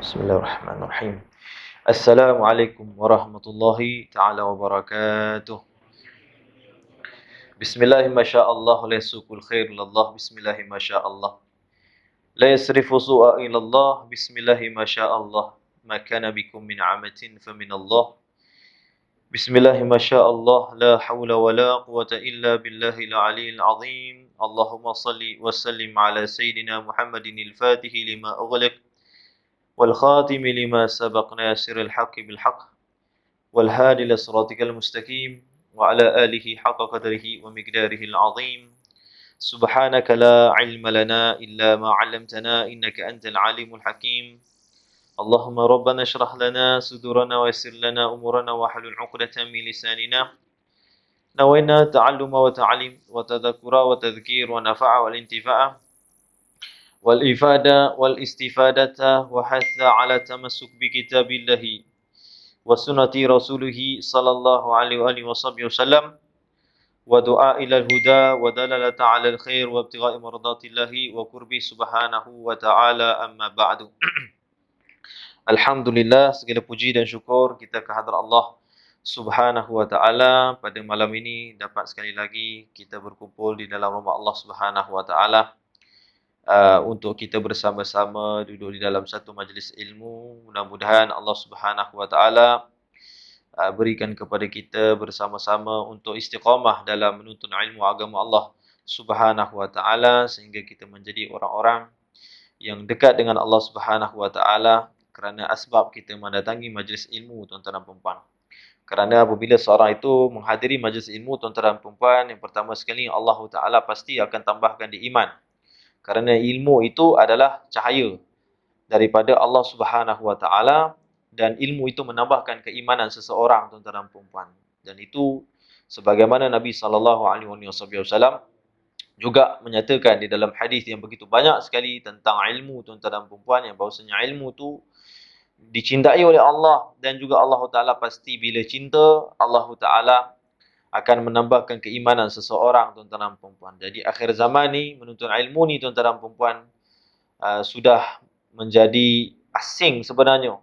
Bismillahirrahmanirrahim. Assalamualaikum warahmatullahi ta'ala wabarakatuh. Bismillahi masya'allah la yasukul khair ilallah. Bismillahi masya'allah la yasrifu su'a ilallah. Bismillahi masya'allah ma kana bikum min amatin faminallah. Bismillahi masya'allah la hawla wa la quwata illa billahil aliyyil azim. Allahumma salli wa sallim ala sayyidina Muhammadin al-fatihi lima ughliq والخاتم لما سبق ناصر الحق بالحق والهادي لصراطك المستقيم وعلى آله حق قدره ومقداره العظيم سبحانك لا علم لنا إلا ما علمتنا إنك أنت العليم الحكيم اللهم ربنا اشرح لنا صدورنا ويسر لنا أمورنا واحلل عقدة من لساننا نوينا تعلم وتعليم وتذكر وتذكير ونفع والانتفاع والإفادة والاستفادة وحث على تمسك بكتاب الله وسنة رسوله صلى الله عليه وآله وصحبه وسلم ودعاء إلى الهدى ودلالة على الخير وابتغاء مرضات الله وقربه سبحانه وتعالى أما بعد. Alhamdulillah, segala puji dan syukur kita kehadrat Allah Subhanahu wa taala. Pada malam ini dapat sekali lagi kita berkumpul di dalam rumah Allah Subhanahu wa taala untuk kita bersama-sama duduk di dalam satu majlis ilmu. Mudah-mudahan Allah Subhanahu wa taala berikan kepada kita bersama-sama untuk istiqamah dalam menuntut ilmu agama Allah Subhanahu wa taala sehingga kita menjadi orang-orang yang dekat dengan Allah Subhanahu wa taala kerana asbab kita mendatangi majlis ilmu, tuan-tuan dan puan-puan. Kerana apabila seorang itu menghadiri majlis ilmu, tuan-tuan dan puan-puan, yang pertama sekali Allah taala pasti akan tambahkan di iman. Kerana ilmu itu adalah cahaya daripada Allah Subhanahu wa taala dan ilmu itu menambahkan keimanan seseorang, tuan-tuan dan puan-puan. Dan itu sebagaimana Nabi sallallahu alaihi wasallam juga menyatakan di dalam hadis yang begitu banyak sekali tentang ilmu, tuan-tuan dan puan-puan, yang bahawasanya ilmu itu dicintai oleh Allah dan juga Allah taala pasti bila cinta Allah taala akan menambahkan keimanan seseorang, tuan-tuan dan puan-puan. Jadi akhir zaman ni menuntut ilmu ni, tuan-tuan dan puan-puan, sudah menjadi asing sebenarnya.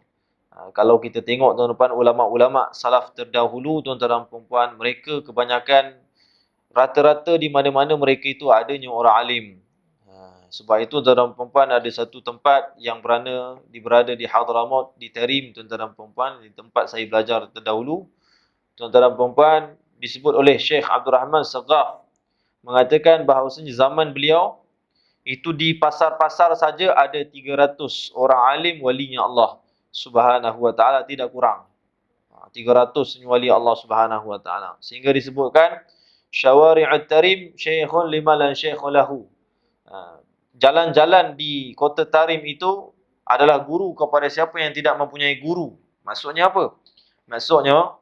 Kalau kita tengok, tuan-tuan, ulama-ulama salaf terdahulu, tuan-tuan dan puan-puan, mereka kebanyakan rata-rata di mana-mana mereka itu adanya orang alim. Sebab itu, tuan-tuan dan puan-puan, ada satu tempat yang berada di Hadramaut, di Tarim, tuan-tuan dan puan-puan, di tempat saya belajar terdahulu. Tuan-tuan dan puan-puan, disebut oleh Syekh Abdul Rahman Saghaf mengatakan bahawasanya zaman beliau itu di pasar-pasar saja ada 300 orang alim walinya Allah Subhanahu wa taala, tidak kurang. 300 wali Allah Subhanahu wa taala. Sehingga disebutkan syawari'ut tarim syekhun lima lan syekhu lahu. Jalan-jalan di kota Tarim itu adalah guru kepada siapa yang tidak mempunyai guru. Maksudnya apa? Maksudnya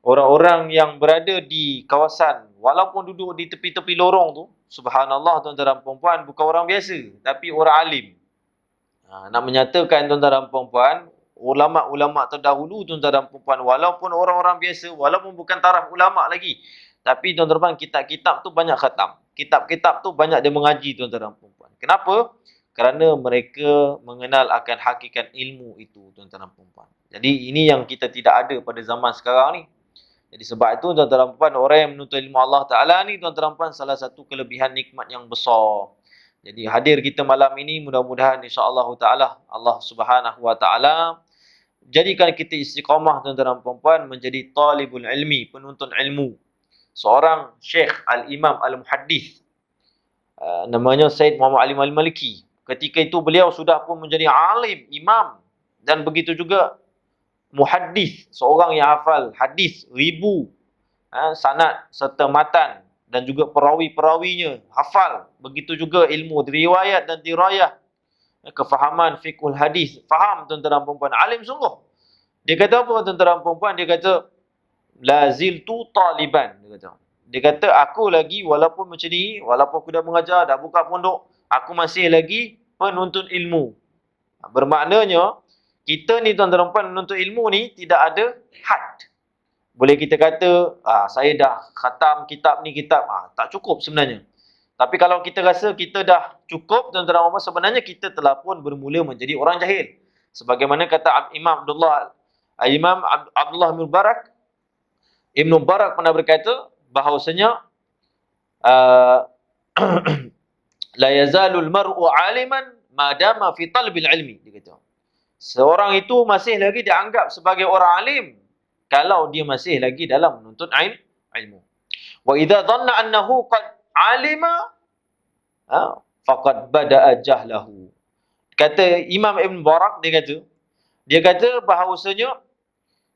orang-orang yang berada di kawasan, walaupun duduk di tepi-tepi lorong tu, subhanallah, tuan-tuan dan puan-puan, bukan orang biasa, tapi orang alim. Nak menyatakan, tuan-tuan dan puan-puan, ulama-ulama terdahulu, tuan-tuan dan puan-puan, walaupun orang-orang biasa, walaupun bukan taraf ulama lagi, tapi tuan-tuan dan puan, kitab-kitab tu banyak khatam. Kitab-kitab tu banyak dia mengaji, tuan-tuan dan puan-puan. Kenapa? Kerana mereka mengenal akan hakikat ilmu itu, tuan-tuan dan puan-puan. Jadi ini yang kita tidak ada pada zaman sekarang ni. Jadi sebab itu, tuan-tuan dan puan, orang yang menuntut ilmu Allah Ta'ala ni, tuan-tuan dan puan, salah satu kelebihan nikmat yang besar. Jadi hadir kita malam ini, mudah-mudahan insya-Allah Ta'ala, Allah Subhanahu wa Ta'ala jadikan kita istiqamah, tuan-tuan dan puan, menjadi talibul ilmi, penuntut ilmu. Seorang Syekh Al-Imam Al-Muhaddith, namanya Said Muhammad Ali Al-Maliki. Ketika itu beliau sudah pun menjadi alim, imam, dan begitu juga muhaddis, seorang yang hafal hadis ribu sanad serta matan, dan juga perawi-perawinya hafal. Begitu juga ilmu riwayat dan dirayah, kefahaman fiqhul hadis, faham, tuan-tuan dan puan-puan, alim sungguh. Dia kata apa, tuan-tuan dan puan-puan? Dia kata laziltu taliban. Dia kata aku lagi, walaupun macam ni, walaupun aku dah mengajar, dah buka pondok, aku masih lagi penuntut ilmu. Bermaknanya kita ni, tuan-tuan dan puan, menuntut ilmu ni tidak ada had. Boleh kita kata, saya dah khatam kitab ni, tak cukup sebenarnya. Tapi kalau kita rasa kita dah cukup, tuan-tuan dan puan, sebenarnya kita telah pun bermula menjadi orang jahil. Sebagaimana kata Abdullah bin Mubarak, Ibn Mubarak pernah berkata bahawasanya la yazalul mar'u 'aliman ma dama fi talbil ilmi, dia kata. Seorang itu masih lagi dianggap sebagai orang alim kalau dia masih lagi dalam menuntut ilmu. Wa idza dhanna annahu qad 'alima faqad bada'a jahlahu. Kata Imam Ibn Barak, dia kata bahawasanya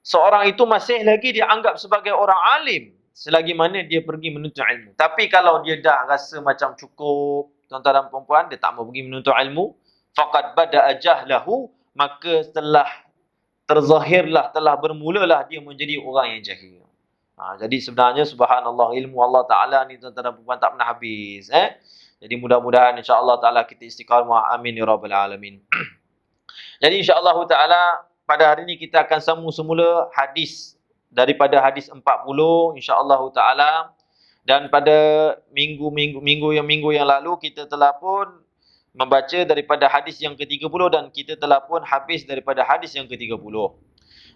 seorang itu masih lagi dianggap sebagai orang alim selagi mana dia pergi menuntut ilmu. Tapi kalau dia dah rasa macam cukup, tuan-tuan dan puan-puan, dia tak mau pergi menuntut ilmu, faqad bada'a jahlahu, maka telah bermulalah dia menjadi orang yang jahil. Jadi sebenarnya subhanallah, ilmu Allah Ta'ala ni tuan-tuan dan puan-puan tak pernah habis. Jadi mudah-mudahan insya-Allah Ta'ala kita istiqamah. Amin ya rabbal alamin. Jadi insya-Allah Ta'ala pada hari ini kita akan sambung semula hadis daripada hadis 40 insya-Allah Ta'ala. Dan pada minggu yang lalu kita telah pun membaca daripada hadis yang ke-30 dan kita telah pun habis daripada hadis yang ke-30.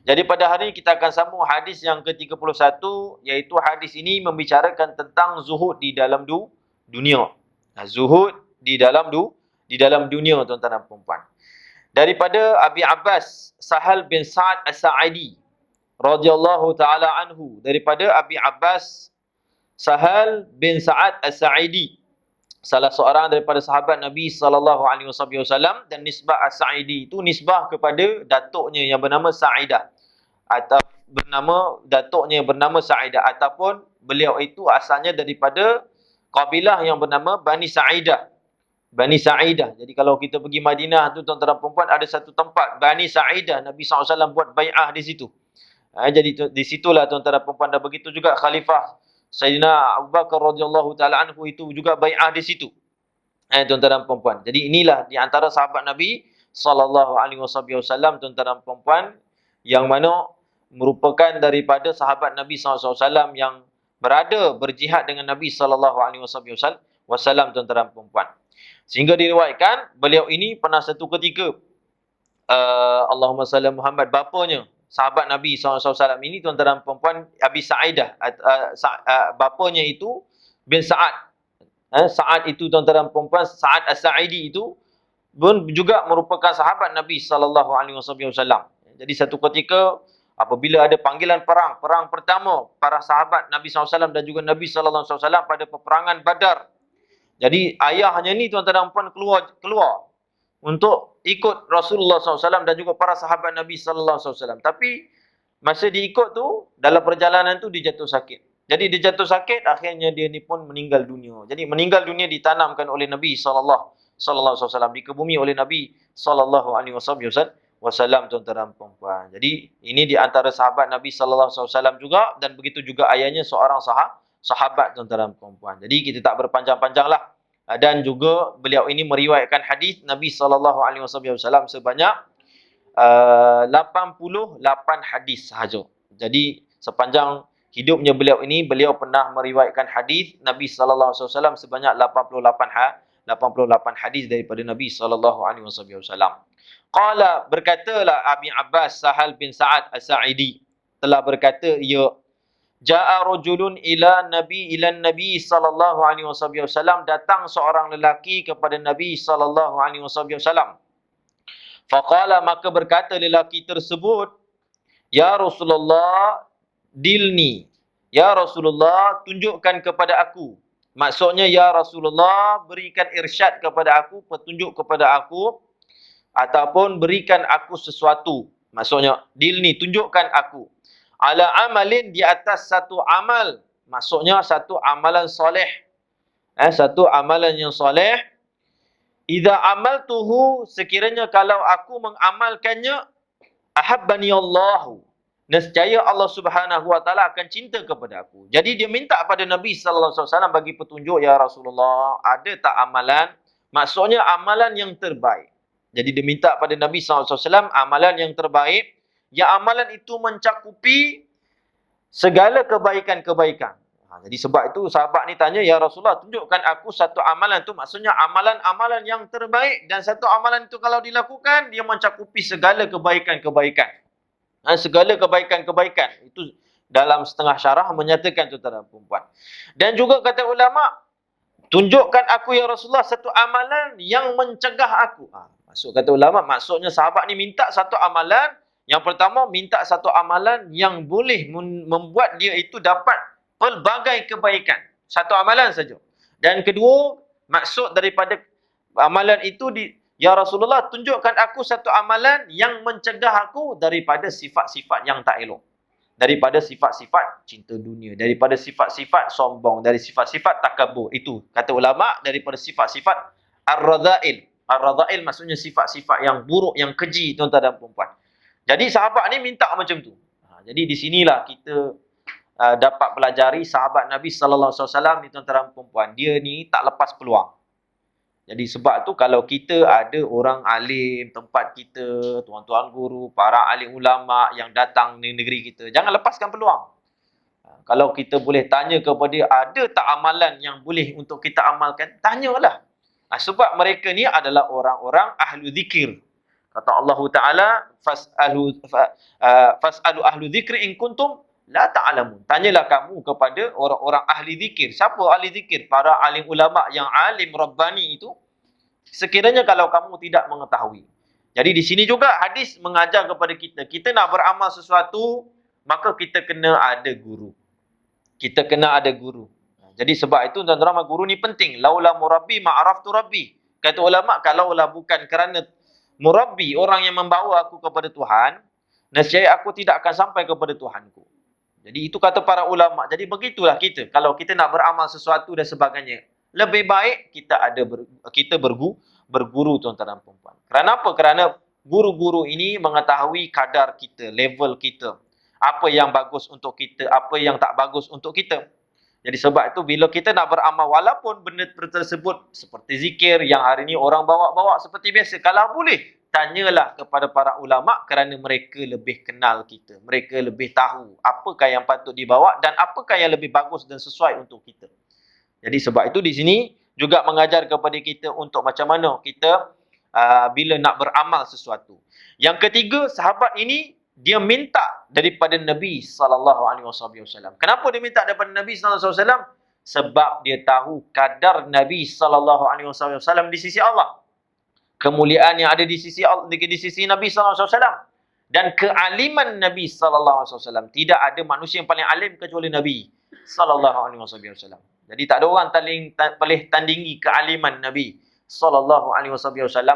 Jadi pada hari ini kita akan sambung hadis yang ke-31, iaitu hadis ini membicarakan tentang zuhud di dalam dunia. Zuhud di dalam dunia, tuan-tuan dan puan-puan. Daripada Abi Abbas Sahal bin Sa'ad As-Sa'idi radhiyallahu taala anhu, daripada Abi Abbas Sahal bin Sa'ad As-Sa'idi, salah seorang daripada sahabat Nabi sallallahu alaihi wasallam, dan nisbah As-Sa'idi itu nisbah kepada datuknya yang bernama Sa'idah, atau datuknya yang bernama Sa'idah, ataupun beliau itu asalnya daripada kabilah yang bernama Bani Sa'idah. Jadi kalau kita pergi Madinah tu, tuan-tuan dan puan-puan, ada satu tempat Bani Sa'idah, Nabi SAW buat bai'ah di situ. Jadi di situlah tuan-tuan dan puan-puan, dan begitu juga Khalifah Sayyidina Abu Bakar radhiyallahu taala anhu itu juga bai'ah di situ. Tuan-tuan dan puan-puan. Jadi inilah di antara sahabat Nabi sallallahu alaihi wasallam, tuan-tuan dan puan-puan, yang mana merupakan daripada sahabat Nabi sallallahu alaihi wasallam yang berjihad dengan Nabi sallallahu alaihi wasallam, tuan-tuan dan puan-puan. Sehingga diriwayatkan beliau ini pernah satu ketika Allahumma salli Muhammad, bapanya sahabat Nabi SAW ini, tuan-tuan dan puan-puan, Abi Sa'idah, bapanya itu bin Sa'ad. Sa'ad itu, tuan-tuan dan puan-puan, Sa'ad As-Sa'idi itu pun juga merupakan sahabat Nabi SAW. Jadi satu ketika apabila ada panggilan perang pertama para sahabat Nabi SAW dan juga Nabi SAW pada peperangan Badar. Jadi ayahnya ni, tuan-tuan dan puan, keluar untuk ikut Rasulullah SAW dan juga para sahabat Nabi SAW. Tapi masa diikut tu, dalam perjalanan tu dia jatuh sakit. Jadi dia jatuh sakit, akhirnya dia ni pun meninggal dunia. Jadi meninggal dunia ditanamkan oleh Nabi SAW, dikebumi oleh Nabi SAW, tuan-tuan dan puan-puan. Jadi ini di antara sahabat Nabi SAW juga, dan begitu juga ayahnya seorang sahabat, tuan-tuan dan puan-puan. Jadi kita tak berpanjang-panjanglah. Dan juga beliau ini meriwayatkan hadis Nabi SAW sebanyak 88 hadis sahaja. Jadi sepanjang hidupnya beliau ini, beliau pernah meriwayatkan hadis Nabi SAW sebanyak 88 hadis daripada Nabi SAW. Qala, berkatalah Abi Abbas Sahal bin Sa'ad As-Sa'idi, telah berkata ia, Ja'a rajulun ilan Nabi sallallahu alaihi wasallam, datang seorang lelaki kepada Nabi sallallahu alaihi wasallam. Faqala, maka berkata lelaki tersebut, Ya Rasulullah, dilni. Ya Rasulullah, tunjukkan kepada aku. Maksudnya, Ya Rasulullah, berikan irsyad kepada aku, petunjuk kepada aku, ataupun berikan aku sesuatu. Maksudnya, dilni, tunjukkan aku. Ala amalin, di atas satu amal, maksudnya satu amalan soleh, satu amalan yang soleh. Idza amaltuhu, sekiranya kalau aku mengamalkannya, ahabbani Allahu, nescaya Allah Subhanahu wa taala akan cinta kepada aku. Jadi dia minta pada Nabi sallallahu alaihi wasallam bagi petunjuk, Ya Rasulullah, ada tak amalan, maksudnya amalan yang terbaik. Jadi dia minta pada Nabi sallallahu alaihi wasallam amalan yang terbaik, yang amalan itu mencakupi segala kebaikan-kebaikan. Jadi sebab itu sahabat ni tanya, "Ya Rasulullah, tunjukkan aku satu amalan." Tu maksudnya amalan-amalan yang terbaik, dan satu amalan itu kalau dilakukan, dia mencakupi segala kebaikan-kebaikan. Segala kebaikan-kebaikan. Itu dalam setengah syarah menyatakan, tuan-tuan dan puan-puan. Dan juga kata ulama, tunjukkan aku ya Rasulullah satu amalan yang mencegah aku. Maksud kata ulama, maksudnya sahabat ni minta satu amalan. Yang pertama, minta satu amalan yang boleh membuat dia itu dapat pelbagai kebaikan. Satu amalan saja. Dan kedua, maksud daripada amalan itu, ya Rasulullah, tunjukkan aku satu amalan yang mencegah aku daripada sifat-sifat yang tak elok. Daripada sifat-sifat cinta dunia, daripada sifat-sifat sombong, dari sifat-sifat takabur. Itu kata ulama, daripada sifat-sifat ar-radha'il. Ar-radha'il maksudnya sifat-sifat yang buruk, yang keji, tuan-tuan dan puan-puan. Jadi sahabat ni minta macam tu. Jadi di sinilah kita dapat pelajari sahabat Nabi sallallahu alaihi wasallam ni, tuan-tuan dan puan-puan. Dia ni tak lepas peluang. Jadi sebab tu kalau kita ada orang alim tempat kita, tuan-tuan guru, para alim ulama yang datang di negeri kita, jangan lepaskan peluang. Kalau kita boleh tanya kepada dia, ada tak amalan yang boleh untuk kita amalkan? Tanyalah. Sebab mereka ni adalah orang-orang ahlu zikir. Kata Allah Ta'ala, fas'alu ahlu zikri in kuntum la ta'lamun. Tanyalah kamu kepada orang-orang ahli zikir. Siapa ahli zikir? Para alim ulama yang alim Rabbani itu. Sekiranya kalau kamu tidak mengetahui. Jadi di sini juga hadis mengajar kepada kita. Kita nak beramal sesuatu, maka kita kena ada guru. Kita kena ada guru. Jadi sebab itu tuan-tuan, guru ni penting. Laula murabbi ma'araftu rabbi. Kata ulama, kalaulah bukan kerana murabbi, orang yang membawa aku kepada Tuhan, nescaya aku tidak akan sampai kepada Tuhanku. Jadi itu kata para ulama. Jadi begitulah kita. Kalau kita nak beramal sesuatu dan sebagainya, lebih baik kita berguru, tuan-tuan dan puan-puan. Kerana apa? Kerana guru-guru ini mengetahui kadar kita, level kita. Apa yang bagus untuk kita, apa yang tak bagus untuk kita. Jadi sebab itu bila kita nak beramal, walaupun benda tersebut seperti zikir yang hari ni orang bawa-bawa seperti biasa, kalau boleh, tanyalah kepada para ulama kerana mereka lebih kenal kita. Mereka lebih tahu apakah yang patut dibawa dan apakah yang lebih bagus dan sesuai untuk kita. Jadi sebab itu di sini juga mengajar kepada kita untuk macam mana kita bila nak beramal sesuatu. Yang ketiga, sahabat ini dia minta daripada Nabi SAW. Kenapa dia minta daripada Nabi SAW? Sebab dia tahu kadar Nabi SAW di sisi Allah. Kemuliaan yang ada di sisi Nabi SAW. Dan kealiman Nabi SAW. Tidak ada manusia yang paling alim kecuali Nabi SAW. Jadi tak ada orang boleh tandingi kealiman Nabi SAW.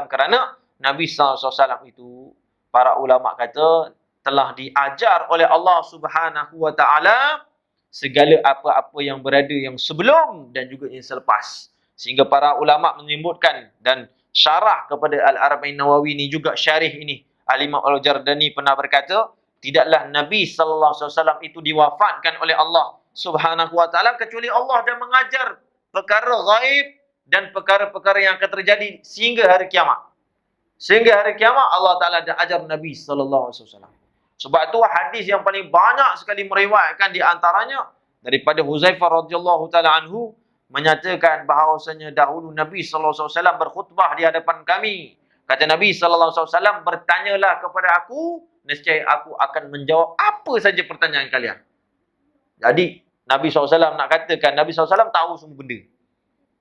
Kerana Nabi SAW itu, para ulama kata, telah diajar oleh Allah Subhanahu Wa Taala segala apa-apa yang berada yang sebelum dan juga yang selepas. Sehingga para ulama menyebutkan dan syarah kepada Al-Arba'in Nawawi ni juga, syarih ini, Al-Imam Al-Jardani pernah berkata, tidaklah Nabi sallallahu alaihi wasallam itu diwafatkan oleh Allah Subhanahu Wa Taala kecuali Allah dah mengajar perkara gaib dan perkara-perkara yang akan terjadi sehingga hari kiamat. Sehingga hari kiamat Allah Taala dah ajar Nabi sallallahu alaihi wasallam. Sebab itu hadis yang paling banyak sekali meriwayatkan di antaranya daripada Huzaifah radhiyallahu taala anhu menyatakan bahawasanya dahulu Nabi sallallahu alaihi wasallam berkhutbah di hadapan kami. Kata Nabi sallallahu alaihi wasallam, bertanyalah kepada aku, nescaya aku akan menjawab apa saja pertanyaan kalian. Jadi Nabi SAW nak katakan, Nabi SAW tahu semua benda.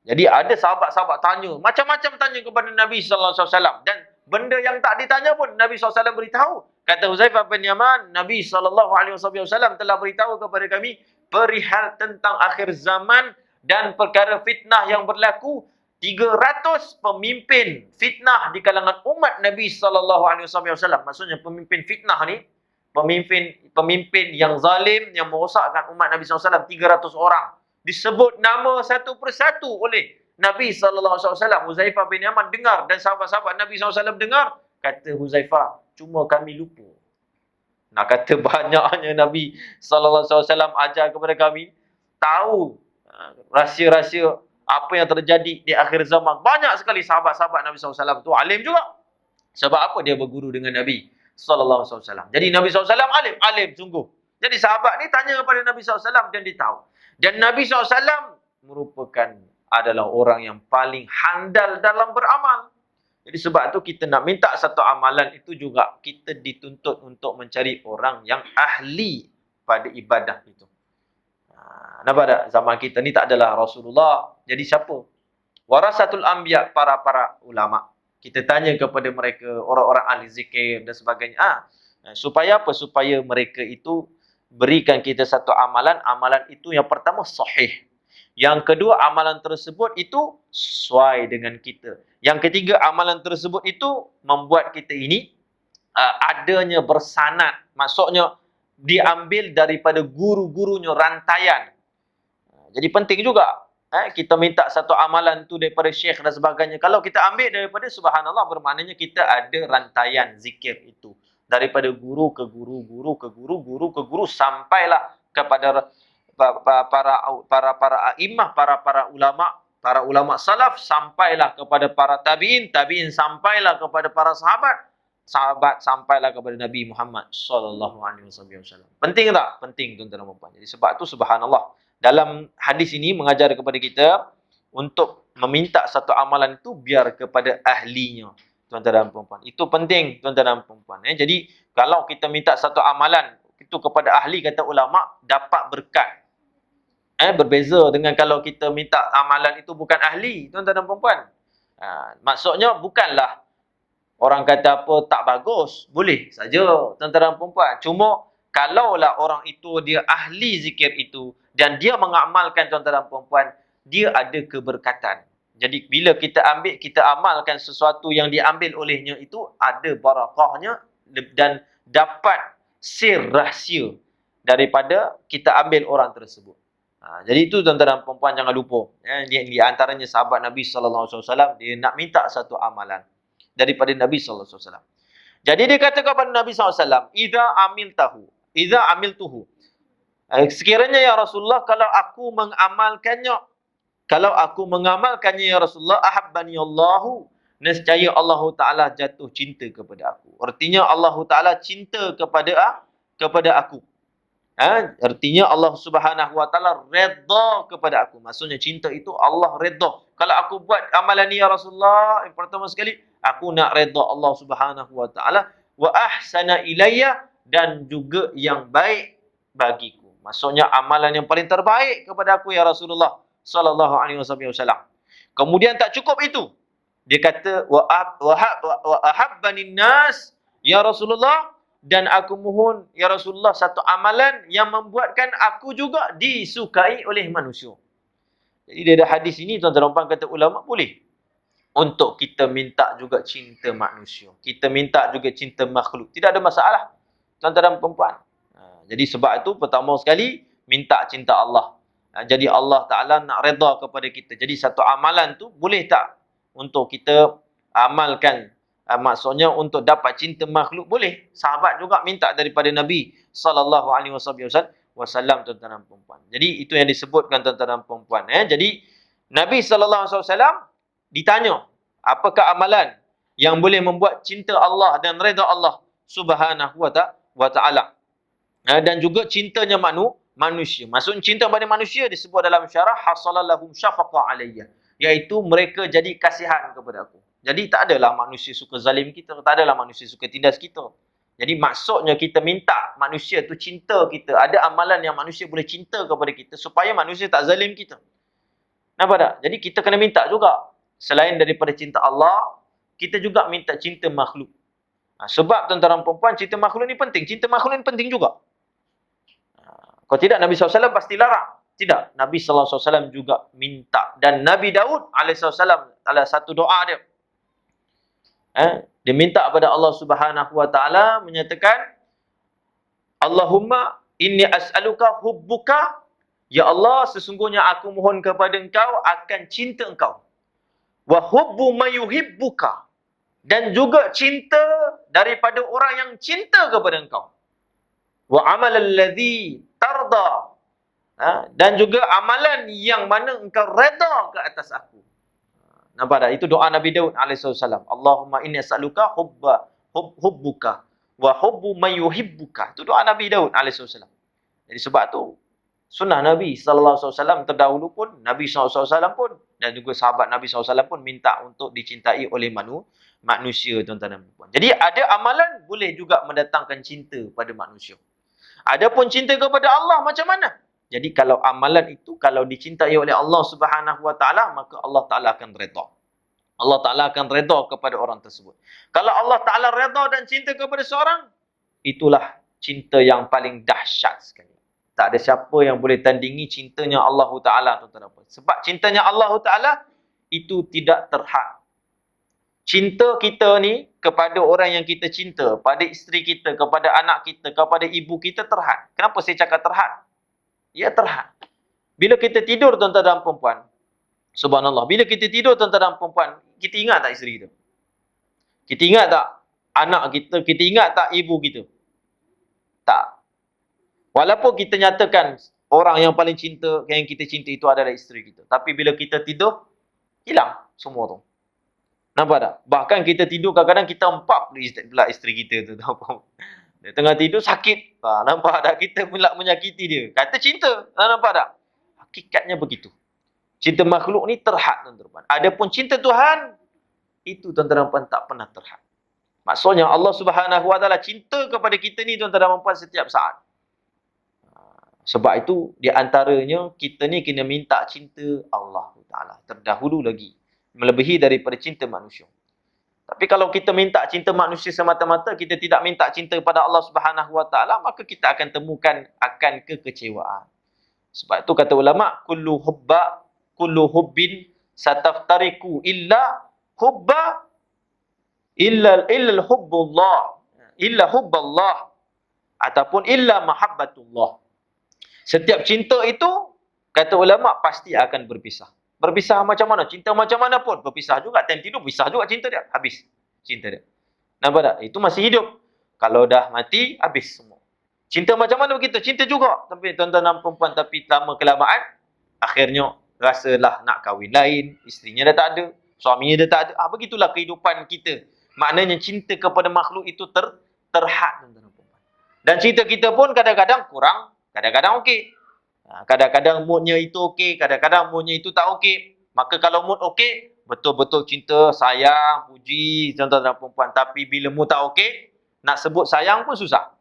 Jadi ada sahabat-sahabat tanya, macam-macam tanya kepada Nabi SAW. Dan benda yang tak ditanya pun Nabi SAW beritahu. Kata Huzaifah bin Yaman, Nabi SAW telah beritahu kepada kami perihal tentang akhir zaman dan perkara fitnah yang berlaku. 300 pemimpin fitnah di kalangan umat Nabi SAW. Maksudnya pemimpin fitnah ni, pemimpin yang zalim, yang merosakkan umat Nabi SAW, 300 orang. Disebut nama satu persatu oleh Nabi SAW. Huzaifah bin Yaman dengar dan sahabat-sahabat Nabi SAW dengar. Kata Huzaifah, cuma kami lupa. Nak kata banyaknya Nabi SAW ajar kepada kami, tahu rahsia-rahsia apa yang terjadi di akhir zaman. Banyak sekali sahabat-sahabat Nabi SAW tu alim juga. Sebab apa? Dia berguru dengan Nabi SAW. Jadi Nabi SAW alim sungguh. Jadi sahabat ni tanya kepada Nabi SAW dan dia tahu. Dan Nabi SAW merupakan adalah orang yang paling handal dalam beramal. Jadi sebab tu kita nak minta satu amalan itu juga kita dituntut untuk mencari orang yang ahli pada ibadah itu. Nampak tak? Zaman kita ni tak adalah Rasulullah. Jadi siapa? Warasatul anbiya, para ulama. Kita tanya kepada mereka, orang-orang ahli zikir dan sebagainya. Supaya apa? Supaya mereka itu berikan kita satu amalan. Amalan itu yang pertama sahih. Yang kedua, amalan tersebut itu sesuai dengan kita. Yang ketiga, amalan tersebut itu membuat kita ini adanya bersanad. Maksudnya diambil daripada guru-gurunya, rantaian. Jadi penting juga kita minta satu amalan tu daripada syekh dan sebagainya. Kalau kita ambil daripada, subhanallah, bermaknanya kita ada rantaian zikir itu. Daripada guru ke guru, guru ke guru, guru ke guru, sampailah kepada para a'imah, para ulama salaf, sampailah kepada para tabi'in, tabi'in sampailah kepada para sahabat, sahabat sampailah kepada Nabi Muhammad sallallahu alaihi wasallam. Penting tak? Penting, tuan-tuan dan puan. Jadi sebab tu subhanallah, dalam hadis ini mengajar kepada kita untuk meminta satu amalan itu biar kepada ahlinya, tuan-tuan dan puan. Itu penting, tuan-tuan dan puan. Jadi kalau kita minta satu amalan itu kepada ahli, kata ulama, dapat berkat. Berbeza dengan kalau kita minta amalan itu bukan ahli, tuan-tuan dan puan. Maksudnya bukanlah orang kata apa tak bagus, boleh saja, tuan-tuan dan puan. Cuma kalaulah orang itu dia ahli zikir itu dan dia mengamalkan, tuan-tuan dan puan, dia ada keberkatan. Jadi bila kita ambil, kita amalkan sesuatu yang diambil olehnya itu ada barakahnya dan dapat sir rahsia daripada kita ambil orang tersebut. Jadi itu, tuan-tuan dan puan, jangan lupa. Di antaranya sahabat Nabi SAW, dia nak minta satu amalan daripada Nabi SAW. Jadi dia kata kepada Nabi SAW, Idza amiltuhu. Sekiranya ya Rasulullah, kalau aku mengamalkannya ya Rasulullah, ahabbani Allahu, nescaya Allah Ta'ala jatuh cinta kepada aku. Artinya Allah Ta'ala cinta kepada aku. Artinya Allah Subhanahu Wa Ta'ala redha kepada aku. Maksudnya cinta itu Allah redha. Kalau aku buat amalan ni ya Rasulullah, yang pertama sekali, aku nak redha Allah Subhanahu Wa Ta'ala. Wa ahsana ilayya, dan juga yang baik bagiku. Maksudnya amalan yang paling terbaik kepada aku ya Rasulullah sallallahu alaihi wasallam. Kemudian tak cukup itu. Dia kata wa ahabbanin nas ya Rasulullah, dan aku mohon ya Rasulullah satu amalan yang membuatkan aku juga disukai oleh manusia. Jadi dari hadis ini, tuan-tuan dan puan, kata ulama, boleh untuk kita minta juga cinta manusia. Kita minta juga cinta makhluk. Tidak ada masalah, tuan-tuan dan puan. Jadi sebab itu pertama sekali minta cinta Allah. Jadi Allah Ta'ala nak redha kepada kita. Jadi satu amalan tu boleh tak untuk kita amalkan? Maksudnya untuk dapat cinta makhluk boleh. Sahabat juga minta daripada Nabi sallallahu alaihi wasallam, tuan-tuan dan puan. Jadi itu yang disebutkan, tuan-tuan dan puan. Jadi Nabi sallallahu alaihi wasallam ditanya, apakah amalan yang boleh membuat cinta Allah dan redha Allah Subhanahu wa Ta'ala? Dan juga cintanya manusia. Maksudnya cinta pada manusia disebut dalam syarah hasalalahum syafaqa alayya, iaitu mereka jadi kasihan kepada aku. Jadi tak adalah manusia suka zalim kita, tak adalah manusia suka tindas kita. Jadi maksudnya kita minta manusia tu cinta kita. Ada amalan yang manusia boleh cinta kepada kita supaya manusia tak zalim kita. Nampak tak? Jadi kita kena minta juga. Selain daripada cinta Allah, kita juga minta cinta makhluk. Sebab tuan-tuan dan puan, cinta makhluk ni penting. Cinta makhluk ni penting juga. Kalau tidak, Nabi SAW pasti larang. Tidak. Nabi SAW juga minta. Dan Nabi Daud alaihissalam, ada satu doa dia. Dia minta kepada Allah Subhanahu Wa Ta'ala, menyatakan, Allahumma inni as'aluka hubbuka. Ya Allah, sesungguhnya aku mohon kepada engkau akan cinta engkau. Wa hubbu mayuhibbuka. Dan juga cinta daripada orang yang cinta kepada engkau. Wa amal alladhi tarda. Dan juga amalan yang mana engkau redha ke atas aku. Nampak tak? Itu doa Nabi Daud alaihissalam. Allahumma inni as'aluka hubbuka wa hubbu mayuhibbuka. Itu doa Nabi Daud alaihissalam. Jadi sebab tu sunnah Nabi SAW terdahulu pun, Nabi SAW pun dan juga sahabat Nabi SAW pun minta untuk dicintai oleh manusia, tuan-tuan dan puan. Jadi ada amalan boleh juga mendatangkan cinta pada manusia. Adapun cinta kepada Allah macam mana? Jadi kalau amalan itu kalau dicintai oleh Allah Subhanahu Wa Taala, maka Allah Taala akan redha. Allah Taala akan redha kepada orang tersebut. Kalau Allah Taala redha dan cinta kepada seorang, itulah cinta yang paling dahsyat sekali. Tak ada siapa yang boleh tandingi cintanya Allah Taala, tuan-tuan. Sebab cintanya Allah Taala itu tidak terhad. Cinta kita ni kepada orang yang kita cinta, pada isteri kita, kepada anak kita, kepada ibu kita terhad. Kenapa saya cakap terhad? Ya terhad. Bila kita tidur, tuan-tuan dan puan-puan, subhanallah, bila kita tidur, tuan-tuan dan puan-puan, kita ingat tak isteri kita? Kita ingat tak anak kita? Kita ingat tak ibu kita? Tak. Walaupun kita nyatakan orang yang paling cinta, yang kita cinta itu adalah isteri kita. Tapi bila kita tidur, hilang semua tu. Nampak tak? Bahkan kita tidur kadang-kadang kita empat pula isteri kita tu. Dia tengah tidur sakit. Nampak tak? Kita pula menyakiti dia. Kata cinta. Nampak tak? Hakikatnya begitu. Cinta makhluk ni terhad, tuan-tuan. Adapun cinta Tuhan, itu tuan-tuan dan puan tak pernah terhad. Maksudnya Allah Subhanahu Wa Taala cinta kepada kita ni, tuan-tuan dan puan, setiap saat. Sebab itu di antaranya kita ni kena minta cinta Allah Taala terdahulu lagi, melebihi daripada cinta manusia. Tapi kalau kita minta cinta manusia semata-mata, kita tidak minta cinta kepada Allah Subhanahu Wa Taala, maka kita akan temukan akan kekecewaan. Sebab itu kata ulama, kullu hubbin sataftariku illa hubballah ataupun illa mahabbatullah. Setiap cinta itu, kata ulama, pasti akan berpisah. Berpisah macam mana? Cinta macam mana pun. Berpisah juga. Time tidur, berpisah juga cinta dia. Habis cinta dia. Nampak tak? Itu masih hidup. Kalau dah mati, habis semua. Cinta macam mana begitu? Cinta juga. Tapi tuan-tuan dan perempuan, tapi lama kelamaan, akhirnya rasalah nak kahwin lain. Isterinya dah tak ada. Suaminya dah tak ada. Begitulah kehidupan kita. Maknanya cinta kepada makhluk itu terhad. Dan cinta kita pun kadang-kadang kurang. Kadang-kadang okey. Kadang-kadang moodnya itu okey, kadang-kadang moodnya itu tak okey. Maka kalau mood okey, betul-betul cinta, sayang, puji, tuan-tuan dan perempuan. Tapi bila mood tak okey, nak sebut sayang pun susah.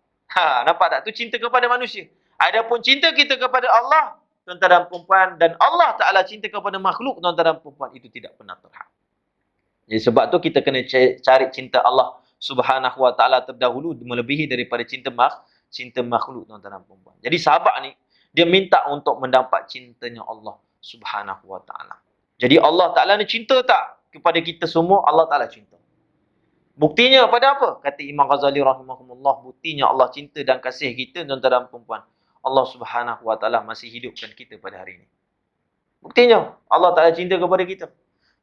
Nampak tak? Tu cinta kepada manusia. Adapun cinta kita kepada Allah, tuan-tuan dan perempuan, dan Allah Ta'ala cinta kepada makhluk, tuan-tuan dan perempuan, itu tidak pernah terhad. Jadi sebab tu kita kena cari cinta Allah Subhanahu Wa Ta'ala terdahulu, melebihi daripada cinta makhluk, tuan-tuan dan perempuan. Jadi sahabat ni, dia minta untuk mendapat cintanya Allah Subhanahu Wa Taala. Jadi Allah Taala ni cinta tak kepada kita semua? Allah Taala cinta. Buktinya pada apa? Kata Imam Ghazali rahimahumullah, buktinya Allah cinta dan kasih kita, tuan-tuan dan perempuan, Allah Subhanahu Wa Taala masih hidupkan kita pada hari ini. Buktinya Allah Taala cinta kepada kita.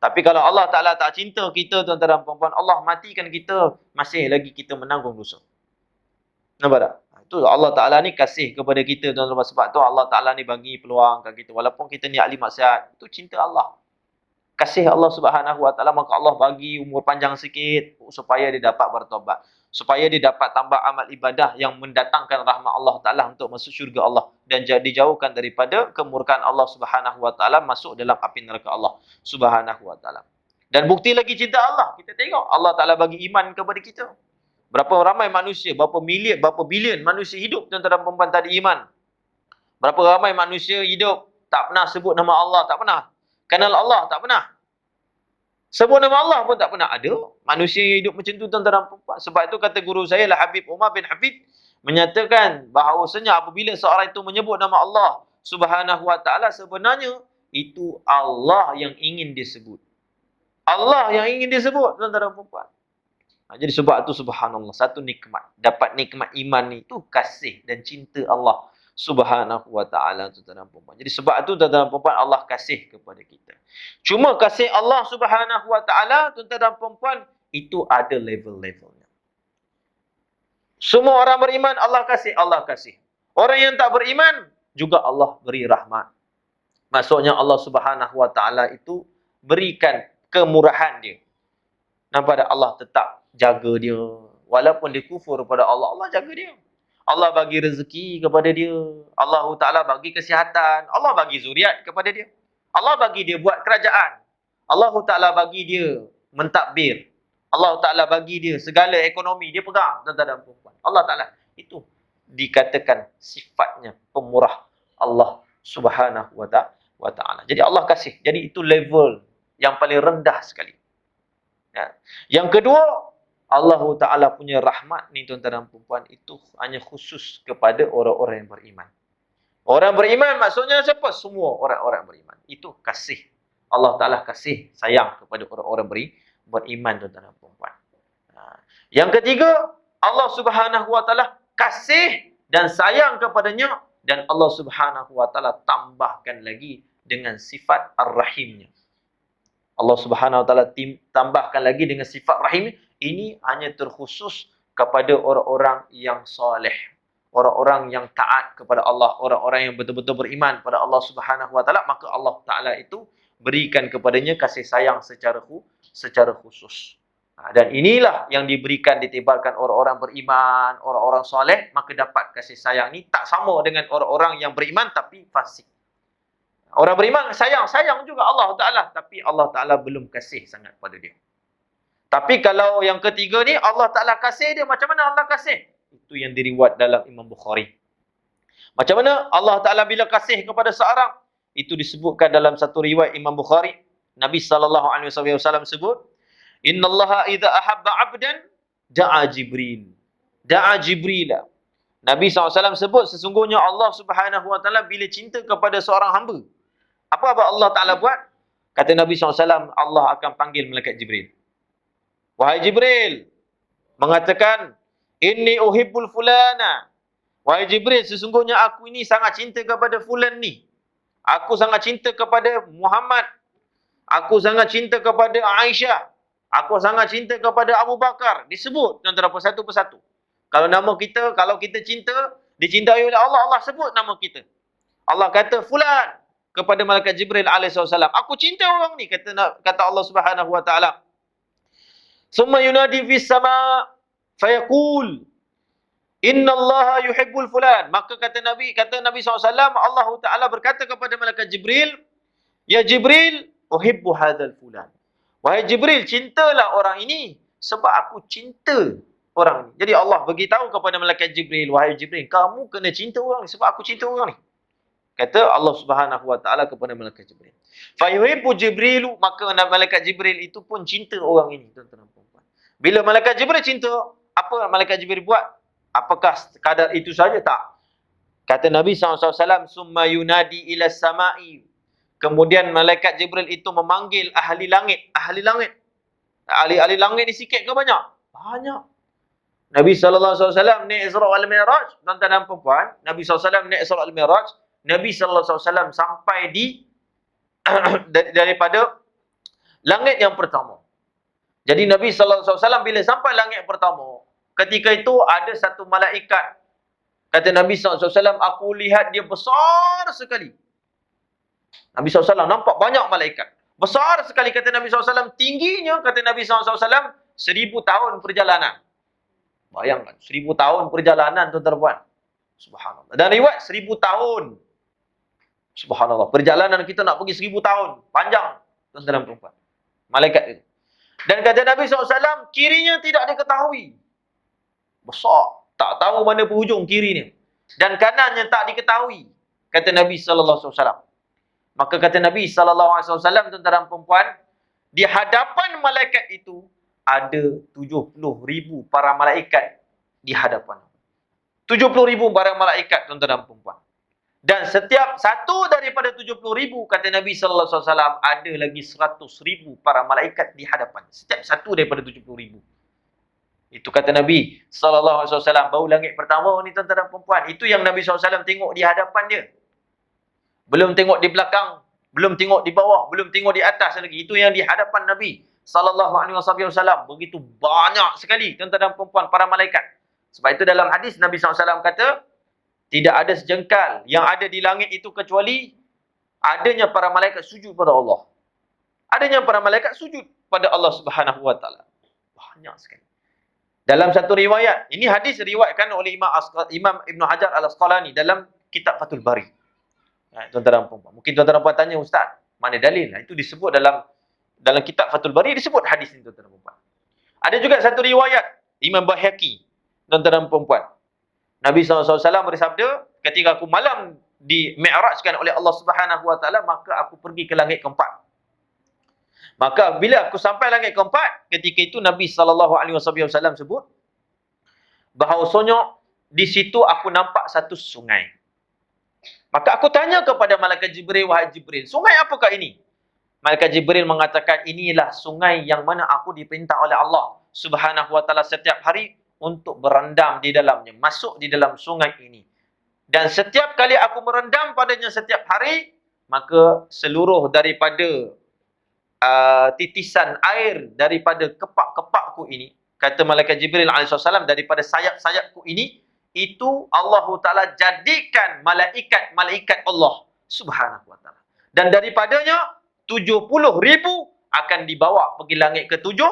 Tapi kalau Allah Taala tak cinta kita, tuan-tuan dan perempuan, Allah matikan kita, masih lagi kita menanggung dosa. Nampak tak? Itu Allah Ta'ala ni kasih kepada kita, tuan-tuan. Sebab tu Allah Ta'ala ni bagi peluang kat kita. Walaupun kita ni ahli maksiat, itu cinta Allah. Kasih Allah Subhanahu Wa Ta'ala, maka Allah bagi umur panjang sikit supaya dia dapat bertobat. Supaya dia dapat tambah amal ibadah yang mendatangkan rahmat Allah Ta'ala untuk masuk syurga Allah. Dan dijauhkan daripada kemurkaan Allah Subhanahu Wa Ta'ala, masuk dalam api neraka Allah Subhanahu Wa Ta'ala. Dan bukti lagi cinta Allah. Kita tengok Allah Ta'ala bagi iman kepada kita. Berapa ramai manusia, berapa bilion manusia hidup, tuan-tuan dan perempuan, tak ada iman. Berapa ramai manusia hidup, tak pernah sebut nama Allah, tak pernah. Kenal Allah, tak pernah. Sebut nama Allah pun tak pernah. Ada manusia yang hidup macam tu, tuan-tuan dan perempuan. Sebab itu kata guru saya lah, Habib Umar bin Hafid, menyatakan bahawasanya apabila seorang itu menyebut nama Allah Subhanahu Wa Ta'ala, sebenarnya itu Allah yang ingin disebut. Allah yang ingin disebut, tuan-tuan dan perempuan. Jadi sebab itu subhanallah, satu nikmat. Dapat nikmat iman ni, itu kasih dan cinta Allah Subhanahu Wa Ta'ala, tuan-tuan dan perempuan. Jadi sebab itu, tuan-tuan dan perempuan, Allah kasih kepada kita. Cuma kasih Allah Subhanahu Wa Ta'ala, tuan-tuan dan perempuan, itu ada level-levelnya. Semua orang beriman, Allah kasih. Orang yang tak beriman, juga Allah beri rahmat. Maksudnya Allah Subhanahu Wa Ta'ala itu berikan kemurahan dia. Nampak tak? Allah tetap jaga dia. Walaupun dia kufur pada Allah, Allah jaga dia. Allah bagi rezeki kepada dia. Allah Ta'ala bagi kesihatan. Allah bagi zuriat kepada dia. Allah bagi dia buat kerajaan. Allah Ta'ala bagi dia mentadbir. Allah Ta'ala bagi dia segala ekonomi dia pegang, tuan-tuan dan puan. Allah Ta'ala. Itu dikatakan sifatnya pemurah Allah Subhanahu wa Ta'ala. Jadi Allah kasih. Jadi itu level yang paling rendah sekali. Ya. Yang kedua, Allah Ta'ala punya rahmat ni tuan-tuan dan puan, itu hanya khusus kepada orang-orang yang beriman. Orang beriman maksudnya siapa? Semua orang-orang beriman. Itu kasih. Allah Ta'ala kasih sayang kepada orang-orang beriman tuan-tuan dan puan. Yang ketiga, Allah Subhanahu wa Ta'ala kasih dan sayang kepadanya, dan Allah Subhanahu wa Ta'ala tambahkan lagi dengan sifat Ar-Rahimnya. Allah Subhanahu wa Ta'ala tambahkan lagi dengan sifat Rahim. Ini hanya terkhusus kepada orang-orang yang soleh, orang-orang yang taat kepada Allah, orang-orang yang betul-betul beriman pada Allah Subhanahu wa Ta'ala, maka Allah Ta'ala itu berikan kepadanya kasih sayang secara khusus. Dan inilah yang diberikan, ditibarkan orang-orang beriman, orang-orang soleh, maka dapat kasih sayang ni tak sama dengan orang-orang yang beriman tapi fasik. Orang beriman sayang juga Allah Ta'ala, tapi Allah Ta'ala belum kasih sangat pada dia. Tapi kalau yang ketiga ni, Allah Ta'ala kasih dia, macam mana Allah kasih? Itu yang diriwayat dalam Imam Bukhari. Macam mana Allah Ta'ala bila kasih kepada seorang? Itu disebutkan dalam satu riwayat Imam Bukhari. Nabi SAW sebut, Inna Allaha idha ahabba abdan, da'a Jibril. Da'a Jibrila. Nabi SAW sebut, sesungguhnya Allah Subhanahu wa Ta'ala bila cinta kepada seorang hamba, apa Allah Ta'ala buat? Kata Nabi SAW, Allah akan panggil malaikat Jibril. Wahai Jibril, mengatakan, Inni uhibbul fulana. Wahai Jibril, sesungguhnya aku ini sangat cinta kepada fulan ni. Aku sangat cinta kepada Muhammad. Aku sangat cinta kepada Aisyah. Aku sangat cinta kepada Abu Bakar. Disebut tuan-tuan satu persatu. Kalau nama kita, kalau kita cinta, dicintai oleh Allah, Allah sebut nama kita. Allah kata fulan kepada malaikat Jibril alaihissalam, aku cinta orang ni, kata Allah Subhanahu wa Ta'ala. Summa yunadi fis sama fayaqul Inna Allah yuhibbul fulan. Maka kata Nabi SAW, Allah Ta'ala berkata kepada malaikat Jibril, Ya Jibril, uhibbu hadzal fulan. Wahai Jibril, cintalah orang ini sebab aku cinta orang ni. Jadi Allah beritahu kepada malaikat Jibril, wahai Jibril, kamu kena cinta orang ni sebab aku cinta orang ni. Kata Allah Subhanahu wa Ta'ala kepada malaikat Jibril. Fa yuhibbu Jibrilu, maka malaikat Jibril itu pun cinta orang ini, tuan-tuan dan puan. Bila malaikat Jibril cinta, apa malaikat Jibril buat? Apakah kadar itu saja? Tak. Kata Nabi SAW, summa yunadi ila samai. Kemudian malaikat Jibril itu memanggil ahli langit. Ahli langit. Ahli langit ni sikit ke banyak? Banyak. Nabi SAW naik Isra' wal-Mi'raj. Tuan-tuan dan puan, Nabi SAW naik Isra' wal-Mi'raj. Nabi SAW sampai di daripada langit yang pertama. Jadi Nabi SAW bila sampai langit pertama, ketika itu ada satu malaikat. Kata Nabi SAW, aku lihat dia besar sekali. Nabi SAW nampak banyak malaikat. Besar sekali, kata Nabi SAW. Tingginya, kata Nabi SAW, 1000 tahun perjalanan. Bayangkan, 1000 tahun perjalanan, tuan-tuan. Subhanallah. Dan riwayat 1000 tahun. Subhanallah. Perjalanan kita nak pergi 1000 tahun. Panjang, tuan-tuan dan puan. Malaikat itu. Dan kata Nabi SAW, kirinya tidak diketahui. Besar. Tak tahu mana penghujung kirinya. Dan kanannya tak diketahui. Kata Nabi SAW. Maka kata Nabi SAW, tuan-tuan dan puan, di hadapan malaikat itu, ada 70,000 para malaikat di hadapan. 70,000 para malaikat, tuan-tuan dan puan. Dan setiap satu daripada 70,000, kata Nabi SAW, ada lagi 100,000 para malaikat di hadapan. Setiap satu daripada 70,000. Itu kata Nabi SAW, bau langit pertama ni, tuan-tuan dan puan. Itu yang Nabi SAW tengok di hadapan dia. Belum tengok di belakang, belum tengok di bawah, belum tengok di atas lagi. Itu yang di hadapan Nabi SAW. Begitu banyak sekali, tuan-tuan dan puan, para malaikat. Sebab itu dalam hadis Nabi SAW kata, tidak ada sejengkal yang ada di langit itu kecuali adanya para malaikat sujud pada Allah. Adanya para malaikat sujud pada Allah Subhanahu wa Ta'ala. Banyak sekali. Dalam satu riwayat, ini hadis diriwayatkan oleh Imam Ibn Hajar Al-Asqalani dalam kitab Fathul Bari. Tuan-tuan dan puan-puan. Mungkin tuan-tuan dan puan tanya, Ustaz, mana dalil? Itu disebut dalam kitab Fathul Bari, disebut hadis ini, tuan-tuan dan puan-puan. Ada juga satu riwayat Imam Baihaqi, tuan-tuan dan puan-puan. Nabi SAW bersabda, ketika aku malam di mi'rajkan oleh Allah Subhanahu Wa Taala, maka aku pergi ke langit keempat. Maka bila aku sampai langit keempat, ketika itu Nabi SAW sebut bahawasanya di situ aku nampak satu sungai. Maka aku tanya kepada malaikat Jibril, wahai Jibril, sungai apakah ini? Malaikat Jibril mengatakan, inilah sungai yang mana aku diperintah oleh Allah Subhanahu Wa Taala setiap hari untuk berendam di dalamnya, masuk di dalam sungai ini. Dan setiap kali aku merendam padanya setiap hari, maka seluruh daripada titisan air daripada kepak-kepakku ini, kata malaikat Jibril alaihissalam, daripada sayap-sayapku ini, itu Allah Ta'ala jadikan malaikat-malaikat Allah Subhanahu Wa Ta'ala. Dan daripadanya 70,000 akan dibawa pergi langit ke-7,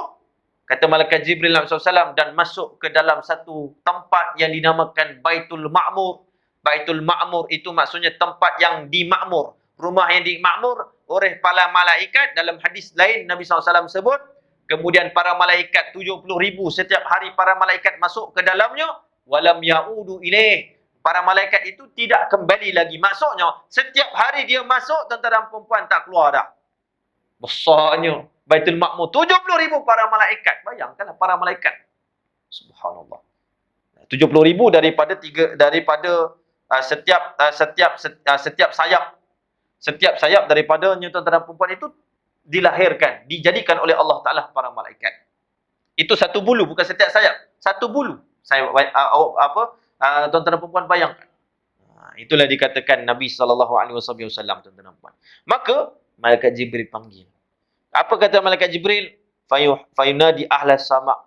kata malaikat Jibril alaihissalam, dan masuk ke dalam satu tempat yang dinamakan Baitul Ma'mur. Baitul Ma'mur itu maksudnya tempat yang dimakmur, rumah yang dimakmur oleh para malaikat. Dalam hadis lain Nabi SAW sebut, kemudian para malaikat 70,000 setiap hari para malaikat masuk ke dalamnya, walam ya'udu ilaih. Para malaikat itu tidak kembali lagi. Maksudnya setiap hari dia masuk, tuan-tuan dan puan-puan, tak keluar dah. Besarnya Baitul Ma'mur, 70,000 para malaikat. Bayangkanlah para malaikat. Subhanallah. 70,000 daripada setiap sayap. Setiap sayap daripada tuan-tuan dan puan-puan itu dilahirkan, dijadikan oleh Allah Ta'ala para malaikat. Itu satu bulu, bukan setiap sayap. Satu bulu. Tuan-tuan dan puan-puan bayangkan. Itulah dikatakan Nabi SAW, tuan-tuan dan puan. Maka malaikat Jibril panggil. Apa kata malaikat Jibril? Fayunadi ahlas sama.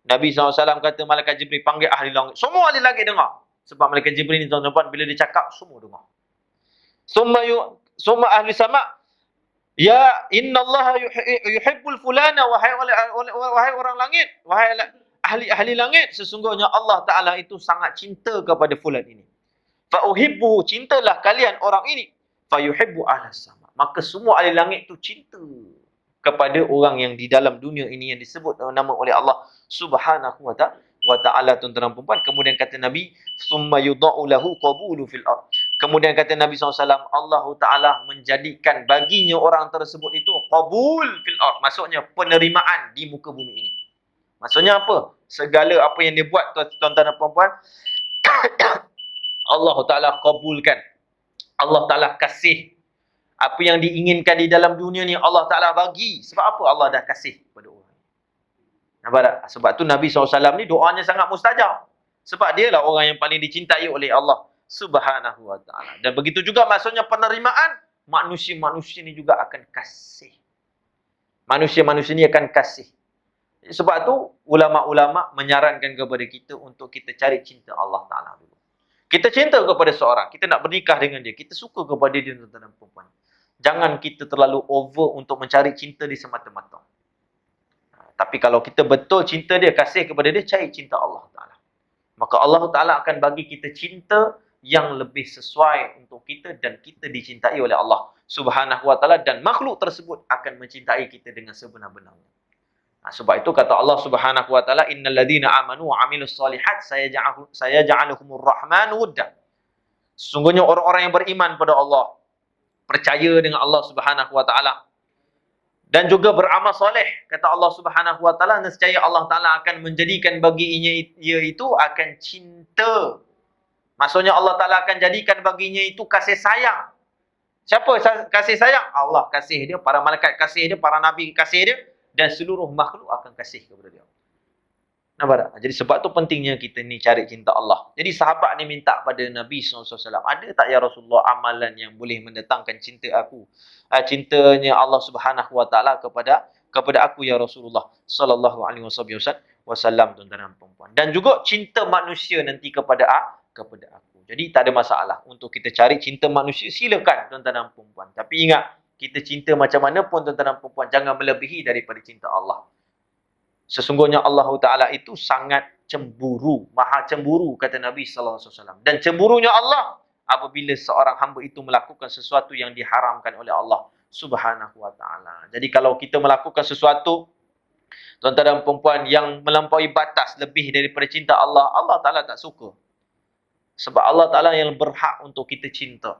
Nabi SAW kata malaikat Jibril panggil ahli langit. Semua ahli langit dengar. Sebab malaikat Jibril ni, tuan-tuan dan puan, bila dia cakap, semua dengar. Summa ahli sama, ya innallaha yuhibbul fulana, wahai orang langit, wahai ahli langit, sesungguhnya Allah Ta'ala itu sangat cinta kepada fulan ini. Fa uhibbu, cintalah kalian orang ini. Fa yuhibbu ahlas sama, maka semua ahli langit itu cinta kepada orang yang di dalam dunia ini yang disebut nama oleh Allah Subhanahu Wa Ta'ala, tuan-tuan dan puan-puan. Kemudian kata Nabi, summa yudha'u lahu qabulu fil ard. Kemudian kata Nabi SAW, Allah Ta'ala menjadikan baginya orang tersebut itu qabul fil ard. Maksudnya penerimaan di muka bumi ini. Maksudnya apa? Segala apa yang dia buat, tuan-tuan dan puan-puan, Allah Ta'ala kabulkan. Allah Ta'ala kasih. Apa yang diinginkan di dalam dunia ni Allah Ta'ala bagi. Sebab apa? Allah dah kasih kepada orang. Nampak tak? Sebab tu Nabi SAW ni doanya sangat mustajab. Sebab dia lah orang yang paling dicintai oleh Allah Subhanahu Wa Ta'ala. Dan begitu juga maksudnya penerimaan, manusia-manusia ni juga akan kasih. Manusia-manusia ni akan kasih. Sebab tu ulama-ulama menyarankan kepada kita untuk kita cari cinta Allah Ta'ala dulu. Kita cinta kepada seorang, kita nak bernikah dengan dia, kita suka kepada dia, tuan-tuan dan puan-puan. Jangan kita terlalu over untuk mencari cinta dia semata-mata. Tapi kalau kita betul cinta dia, kasih kepada dia, cari cinta Allah Ta'ala. Maka Allah Ta'ala akan bagi kita cinta yang lebih sesuai untuk kita, dan kita dicintai oleh Allah Subhanahu Wa Ta'ala, dan makhluk tersebut akan mencintai kita dengan sebenar-benarnya. Sebab itu kata Allah Subhanahu Wa Ta'ala, innal ladzina amanu wa amilus solihat sayaj'aluhumur rahmanu wudda. Sesungguhnya orang-orang yang beriman pada Allah, percaya dengan Allah Subhanahu Wa Ta'ala, dan juga beramal soleh, kata Allah Subhanahu Wa Ta'ala, nescaya Allah Ta'ala akan menjadikan baginya itu akan cinta. Maksudnya Allah Ta'ala akan jadikan baginya itu kasih sayang. Siapa kasih sayang? Allah kasih dia, para malaikat kasih dia, para nabi kasih dia, dan seluruh makhluk akan kasih kepada dia. Nampak tak? Jadi sebab tu pentingnya kita ni cari cinta Allah. Jadi sahabat ni minta pada Nabi SAW, ada tak ya Rasulullah amalan yang boleh mendatangkan cinta aku? Cintanya Allah Subhanahu Wa Ta'ala kepada aku ya Rasulullah sallallahu alaihi wasallam, tuan-tuan dan puan-puan. Dan juga cinta manusia nanti kepada aku. Jadi tak ada masalah untuk kita cari cinta manusia, silakan tuan-tuan dan puan-puan. Tapi ingat, kita cinta macam mana pun tuan-tuan dan puan-puan, jangan melebihi daripada cinta Allah Sesungguhnya Allah Ta'ala itu sangat cemburu, maha cemburu, kata Nabi SAW. Dan cemburunya Allah apabila seorang hamba itu melakukan sesuatu yang diharamkan oleh Allah Subhanahu Wa Ta'ala. Jadi kalau kita melakukan sesuatu, tuan-tuan dan perempuan, yang melampaui batas lebih daripada cinta Allah, Allah Ta'ala tak suka. Sebab Allah Ta'ala yang berhak untuk kita cinta.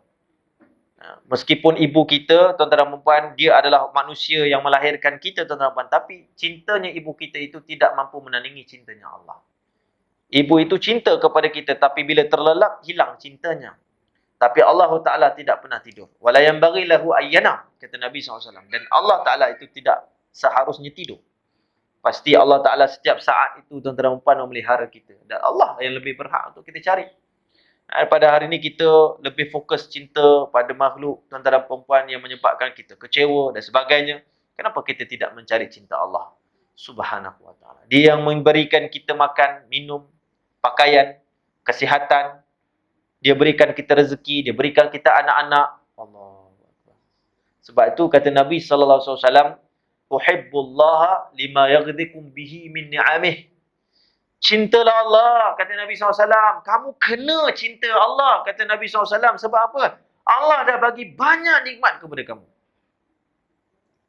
Meskipun ibu kita, tuan-tuan dan perempuan, dia adalah manusia yang melahirkan kita, tuan-tuan dan perempuan, tapi cintanya ibu kita itu tidak mampu menandingi cintanya Allah. Ibu itu cinta kepada kita, tapi bila terlelap, hilang cintanya. Tapi Allah Ta'ala tidak pernah tidur. Wala yanbaghi lahu ayyanam, kata Nabi SAW. Dan Allah Ta'ala itu tidak seharusnya tidur. Pasti Allah Ta'ala setiap saat itu, tuan-tuan dan perempuan, memelihara kita. Dan Allah yang lebih berhak untuk kita cari. Pada hari ini kita lebih fokus cinta pada makhluk, tuan-tuan dan perempuan, yang menyebabkan kita kecewa dan sebagainya. Kenapa kita tidak mencari cinta Allah Subhanahu Wa Ta'ala? Dia yang memberikan kita makan, minum, pakaian, kesihatan. Dia berikan kita rezeki, dia berikan kita anak-anak. Allah. Sebab itu kata Nabi SAW, "Uhibbullaha lima yaghdikum bihi min ni'amih." Cintalah Allah, kata Nabi SAW. Kamu kena cinta Allah, kata Nabi SAW. Sebab apa? Allah dah bagi banyak nikmat kepada kamu.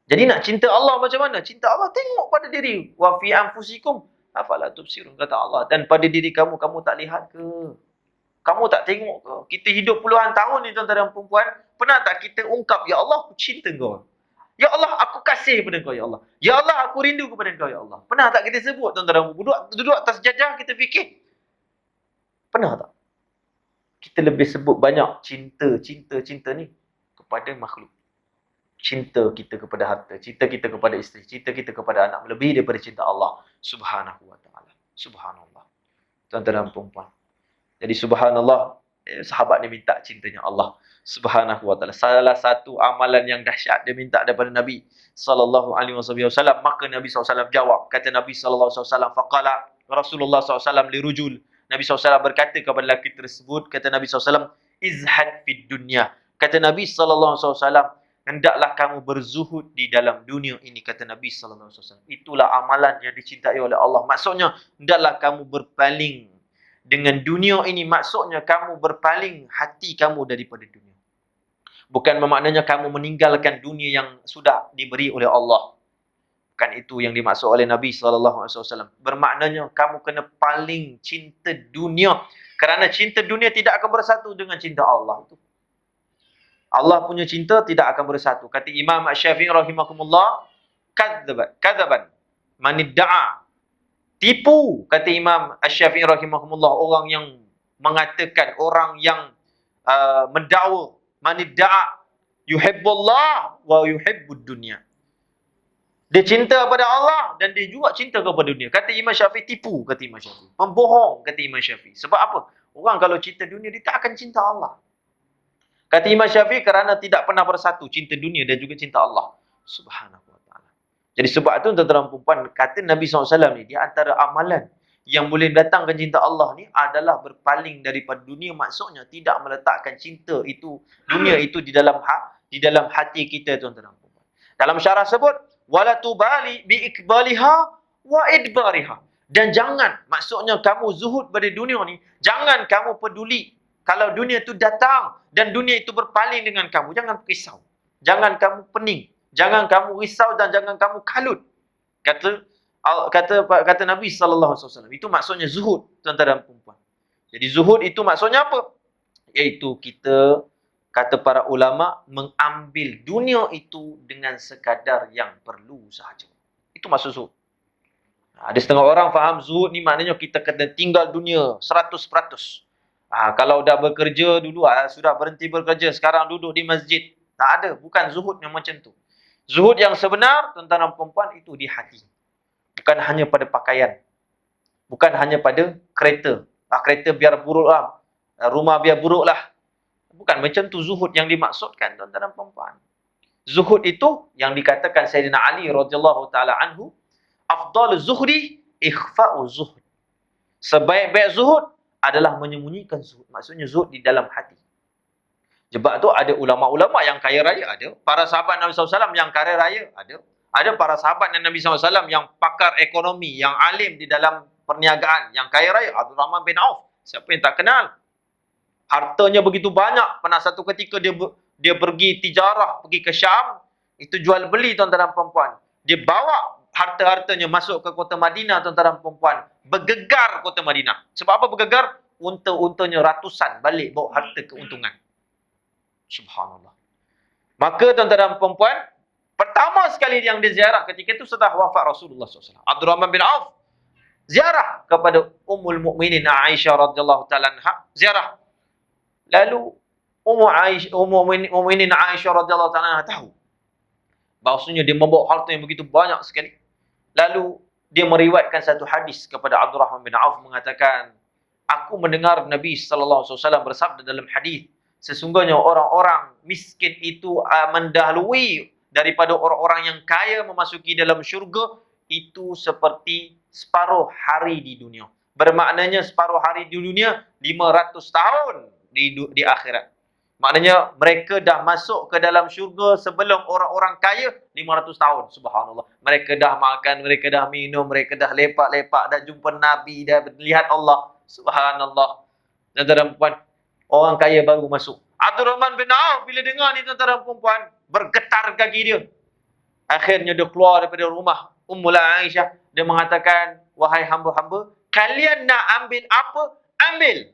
Jadi nak cinta Allah macam mana? Cinta Allah, tengok pada diri. Wa fi anfusikum afala tubsirun, kata Allah. Dan pada diri kamu, kamu tak lihat ke? Kamu tak tengok ke? Kita hidup puluhan tahun ni, tuan-tuan dan perempuan. Pernah tak kita ungkap, Ya Allah, aku cinta kau. Ya Allah, aku kasih kepada kau, Ya Allah. Ya Allah, aku rindu kepada kau, Ya Allah. Pernah tak kita sebut, tuan-tuan dan perempuan? Duduk atas jajah, kita fikir. Pernah tak? Kita lebih sebut banyak cinta ni kepada makhluk. Cinta kita kepada harta, cinta kita kepada isteri, cinta kita kepada anak, lebih daripada cinta Allah Subhanahu Wa Ta'ala. Subhanallah. Tuan-tuan dan perempuan. Jadi subhanallah, sahabat ni minta cintanya Allah Subhanahu Wa Ta'ala. Salah satu amalan yang dahsyat dia minta daripada Nabi sallallahu alaihi wasallam. Maka Nabi SAW jawab. Kata Nabi sallallahu alaihi wasallam, faqala Rasulullah SAW lirujul. Nabi SAW berkata kepada lelaki tersebut, kata Nabi SAW, izhad fid dunya. Kata Nabi sallallahu alaihi wasallam, hendaklah kamu berzuhud di dalam dunia ini, kata Nabi sallallahu alaihi wasallam. Itulah amalan yang dicintai oleh Allah. Maksudnya, hendaklah kamu berpaling dengan dunia ini. Maksudnya kamu berpaling hati kamu daripada dunia. Bukan bermaknanya kamu meninggalkan dunia yang sudah diberi oleh Allah. Bukan itu yang dimaksud oleh Nabi SAW. Bermaknanya kamu kena paling cinta dunia. Kerana cinta dunia tidak akan bersatu dengan cinta Allah. Allah punya cinta tidak akan bersatu. Kata Imam Syafi'i rahimahumullah, kadzaban manidda'a. Tipu, kata Imam Syafi'i rahimahumullah, orang yang mengatakan, orang yang mendakwa, manidda'a yuhibbullah wa yuhibbud dunya. Dia cinta kepada Allah dan dia juga cinta kepada dunia. Kata Imam Syafi'i, tipu, kata Imam Syafi'i. Pembohong, kata Imam Syafi'i. Sebab apa? Orang kalau cinta dunia, dia tak akan cinta Allah. Kata Imam Syafi'i, kerana tidak pernah bersatu cinta dunia dan juga cinta Allah Subhanahu Wa Ta'ala. Jadi sebab itu, tuan-tuan dan puan, kata Nabi SAW ni, di antara amalan yang boleh datangkan cinta Allah ni adalah berpaling daripada dunia. Maksudnya tidak meletakkan cinta itu, dunia itu di dalam hati kita, tuan-tuan dan puan. Dalam syarah sebut, wala tubali bi ikbaliha wa idbariha. Dan jangan, maksudnya kamu zuhud pada dunia ni, jangan kamu peduli kalau dunia itu datang dan dunia itu berpaling dengan kamu. Jangan risau. Jangan kamu pening. Jangan kamu risau dan jangan kamu kalut. Kata Nabi SAW. Itu maksudnya zuhud, tuan-tuan dan perempuan. Jadi zuhud itu maksudnya apa? Iaitu kita, kata para ulama, mengambil dunia itu dengan sekadar yang perlu sahaja. Itu maksud zuhud. Ada setengah orang faham zuhud ni maknanya kita kena tinggal dunia 100%. Kalau dah bekerja dulu, sudah berhenti bekerja, sekarang duduk di masjid. Tak ada, bukan zuhud yang macam tu. Zuhud yang sebenar, tuan-tuan dan perempuan, itu di hati. Bukan hanya pada pakaian. Bukan hanya pada kereta. Kereta biar buruk lah. Rumah biar buruk lah. Bukan macam tu zuhud yang dimaksudkan, tuan-tuan dan perempuan. Zuhud itu yang dikatakan Sayyidina Ali radhiyallahu ta'ala anhu, afdal zuhri ikhfa'u zuhud. Sebaik-baik zuhud adalah menyembunyikan zuhud. Maksudnya zuhud di dalam hati. Sebab tu ada ulama-ulama yang kaya raya, ada. Para sahabat Nabi SAW yang kaya raya, ada. Ada para sahabat Nabi SAW yang pakar ekonomi, yang alim di dalam perniagaan, yang kaya raya, Abdurrahman bin Auf. Siapa yang tak kenal? Hartanya begitu banyak. Pernah satu ketika dia pergi tijarah, pergi ke Syam, itu jual beli tuan-tuan dan puan-puan. Dia bawa harta-hartanya masuk ke kota Madinah tuan-tuan dan puan-puan. Bergegar kota Madinah. Sebab apa bergegar? Unta-untanya ratusan balik bawa harta keuntungan. Subhanallah. Maka tuan-tuan dan puan-puan, pertama sekali yang dia ziarah ketika itu setelah wafat Rasulullah SAW. Abdurrahman bin Auf ziarah kepada Ummul Mukminin Aisyah radhiyallahu taala anha, ziarah. Lalu Ummul Mukminin Aisyah radhiyallahu taala anha tahu bahawasanya dia membawa harta yang begitu banyak sekali. Lalu dia meriwayatkan satu hadis kepada Abdurrahman bin Auf mengatakan, aku mendengar Nabi sallallahu alaihi wasallam bersabda dalam hadis, sesungguhnya orang-orang miskin itu mendahului daripada orang-orang yang kaya memasuki dalam syurga itu seperti separuh hari di dunia. Bermaknanya separuh hari di dunia 500 tahun di akhirat. Maknanya mereka dah masuk ke dalam syurga sebelum orang-orang kaya 500 tahun. Subhanallah. Mereka dah makan, mereka dah minum, mereka dah lepak-lepak, dah jumpa Nabi, dah lihat Allah. Subhanallah. Dan tuan-tuan puan, orang kaya baru masuk. Abdurrahman bin Auf bila dengar ni tuan-tuan puan, bergetar kaki dia. Akhirnya dia keluar daripada rumah Ummul Aisyah. Dia mengatakan, wahai hamba-hamba, kalian nak ambil apa? Ambil.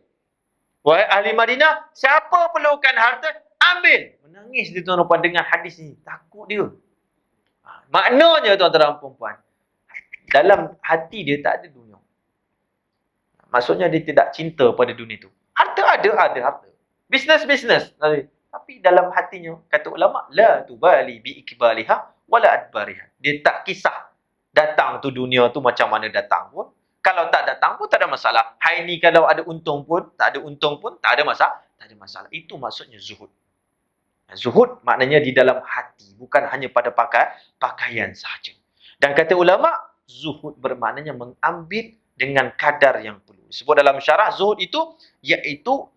Wahai ahli Madinah, siapa perlukan harta? Ambil. Menangis dia tuan-tuan puan dengan hadis ni. Takut dia. Maknanya tuan-tuan dan puan, dalam hati dia tak ada dunia. Maksudnya dia tidak cinta pada dunia itu. Harta ada harta. Bisnes. Tapi dalam hatinya, kata ulama, la tubali bi ikbaliha wala adbariha. Dia tak kisah datang tu dunia tu macam mana datang pun. Kalau tak datang pun tak ada masalah. Hari ni kalau ada untung pun, tak ada untung pun, tak ada masalah. Tak ada masalah. Itu maksudnya zuhud. Zuhud maknanya di dalam hati, bukan hanya pada pakaian sahaja. Dan kata ulama, zuhud bermaknanya mengambil dengan kadar yang perlu. Sebut dalam syarah, zuhud itu iaitu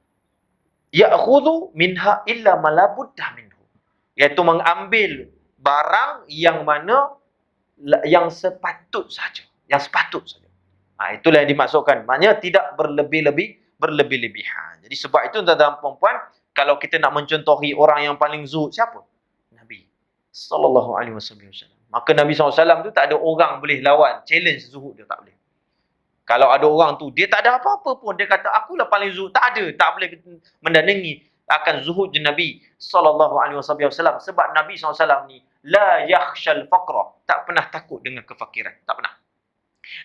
ya'khudhu minha illa ma la budda minhu. Iaitu mengambil barang yang mana yang sepatut saja, yang sepatut saja. Itulah yang dimaksudkan. Maknanya tidak berlebih-lebihan. Jadi sebab itu tuan-tuan dan puan-puan, kalau kita nak mencontohi orang yang paling zuhud, siapa? Nabi sallallahu alaihi wasallam. Maka Nabi SAW tu tak ada orang boleh lawan, challenge zuhud dia, tak boleh. Kalau ada orang tu, dia tak ada apa-apa pun, dia kata akulah paling zuhud, tak ada, tak boleh menandingi akan zuhud Nabi sallallahu alaihi wasallam. Sebab Nabi SAW ni la yakhshal faqra, tak pernah takut dengan kefakiran, tak pernah.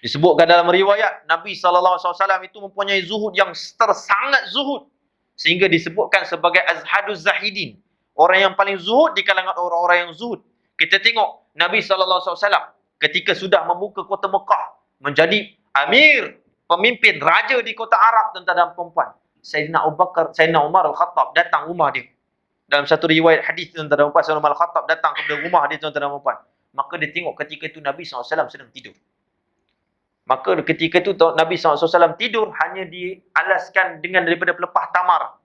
Disebutkan dalam riwayat, Nabi SAW itu mempunyai zuhud yang tersangat zuhud. Sehingga disebutkan sebagai azhaduz zahidin. Orang yang paling zuhud di kalangan orang-orang yang zuhud. Kita tengok Nabi SAW ketika sudah membuka kota Mekah, menjadi amir, pemimpin, raja di kota Arab, tuan-tuan dan puan-puan. Sayyidina Umar Al-Khattab datang rumah dia. Dalam satu riwayat hadis, tuan-tuan dan puan-puan, Sayyidina Umar Al-Khattab datang ke rumah dia, tuan-tuan dan puan-puan. Maka dia tengok ketika itu Nabi SAW sedang tidur. Maka ketika itu Nabi SAW tidur hanya dialaskan dengan daripada pelepah tamar.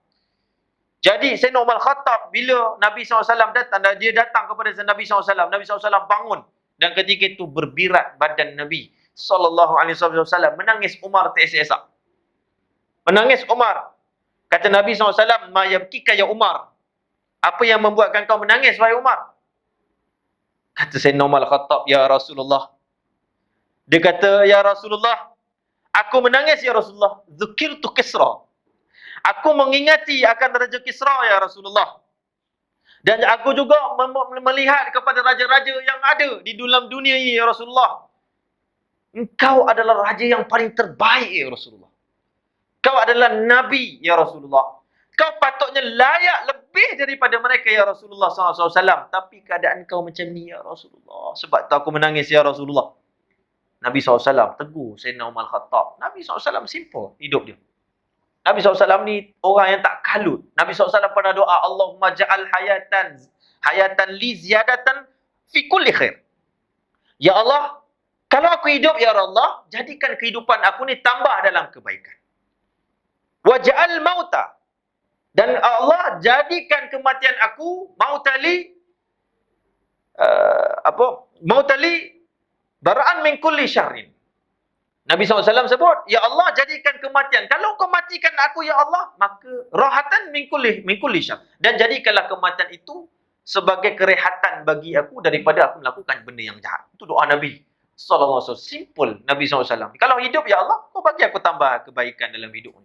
Jadi Sayyidina Umar Khattab bila Nabi SAW datang, dia datang kepada Nabi SAW. Nabi SAW bangun. Dan ketika itu berbirat badan Nabi SAW. Menangis Umar tersesak. Menangis Umar. Kata Nabi SAW, ma yabkika ya Umar. Apa yang membuatkan kau menangis, wahai Umar? Kata Sayyidina Umar Khattab, ya Rasulullah. Dia kata, ya Rasulullah, aku menangis ya Rasulullah. Dzukirtu Kisra. Aku mengingati akan Raja Kisra ya Rasulullah. Dan aku juga melihat kepada raja-raja yang ada di dalam dunia ini ya Rasulullah. Engkau adalah raja yang paling terbaik ya Rasulullah. Kau adalah Nabi ya Rasulullah. Kau patutnya layak lebih daripada mereka ya Rasulullah SAW. Tapi keadaan kau macam ni ya Rasulullah. Sebab tu aku menangis ya Rasulullah. Nabi SAW tegur Sayyidina Umar Khattab. Nabi SAW simple hidup dia. Nabi SAW ni orang yang tak kalut. Nabi SAW pernah doa, Allahumma ja'al hayatan li ziyadatan fi kulli khair. Ya Allah, kalau aku hidup ya Allah, jadikan kehidupan aku ni tambah dalam kebaikan. Wa ja'al mauta. Dan Allah jadikan kematian aku mautali Mautali dara'an min kulli syarrin. Nabi SAW sebut, ya Allah jadikan kematian. Kalau kau matikan aku ya Allah, maka rahatan min kulli syarr. Dan jadikanlah kematian itu sebagai kerehatan bagi aku daripada aku melakukan benda yang jahat. Itu doa Nabi SAW. Simple Nabi SAW. Kalau hidup ya Allah, kau bagi aku tambah kebaikan dalam hidup.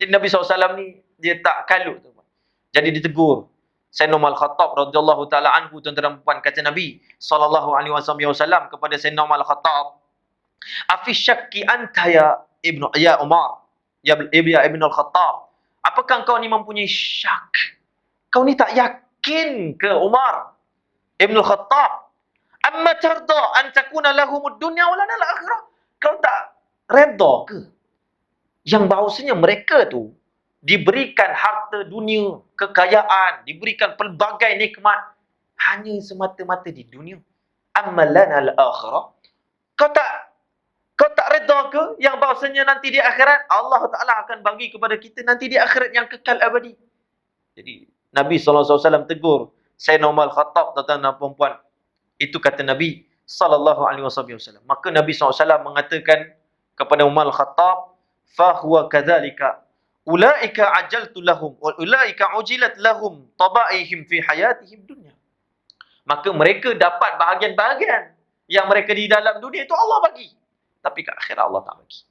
Jadi Nabi SAW ni dia tak kalut. Jadi ditegur. Sayyidina Umar Al-Khattab radhiyallahu taala anhu, tuan-tuan dan puan, kata Nabi sallallahu alaihi wasallam kepada Sayyidina Umar Al-Khattab, "Afi syakki anta ya Umar, ya Ibn Al-Khattab. Apakah kau ni mempunyai syak? Kau ni tak yakin ke Umar Ibn Al-Khattab? Amma tarda an takuna lahumud dunya wa lana al-akhirah?" Kau tak redha ke yang bahawasanya mereka tu diberikan harta dunia, kekayaan, diberikan pelbagai nikmat hanya semata-mata di dunia. Ammalana al-akhirah. Kau tak redha ke yang bahawasanya nanti di akhirat Allah Taala akan bagi kepada kita nanti di akhirat yang kekal abadi. Jadi Nabi SAW tegur Sayyidina Umar Al-Khattab, tuan-tuan dan puan-puan. Itu kata Nabi SAW. Maka Nabi SAW mengatakan kepada Umar Al-Khattab, "Fahuwa kadzalika. Ulaika ajaltu lahum wa ulaika ujilat lahum tabaihim fi hayatihim dunya." Maka mereka dapat bahagian-bahagian yang mereka di dalam dunia itu Allah bagi, tapi kat akhirat Allah tak bagi.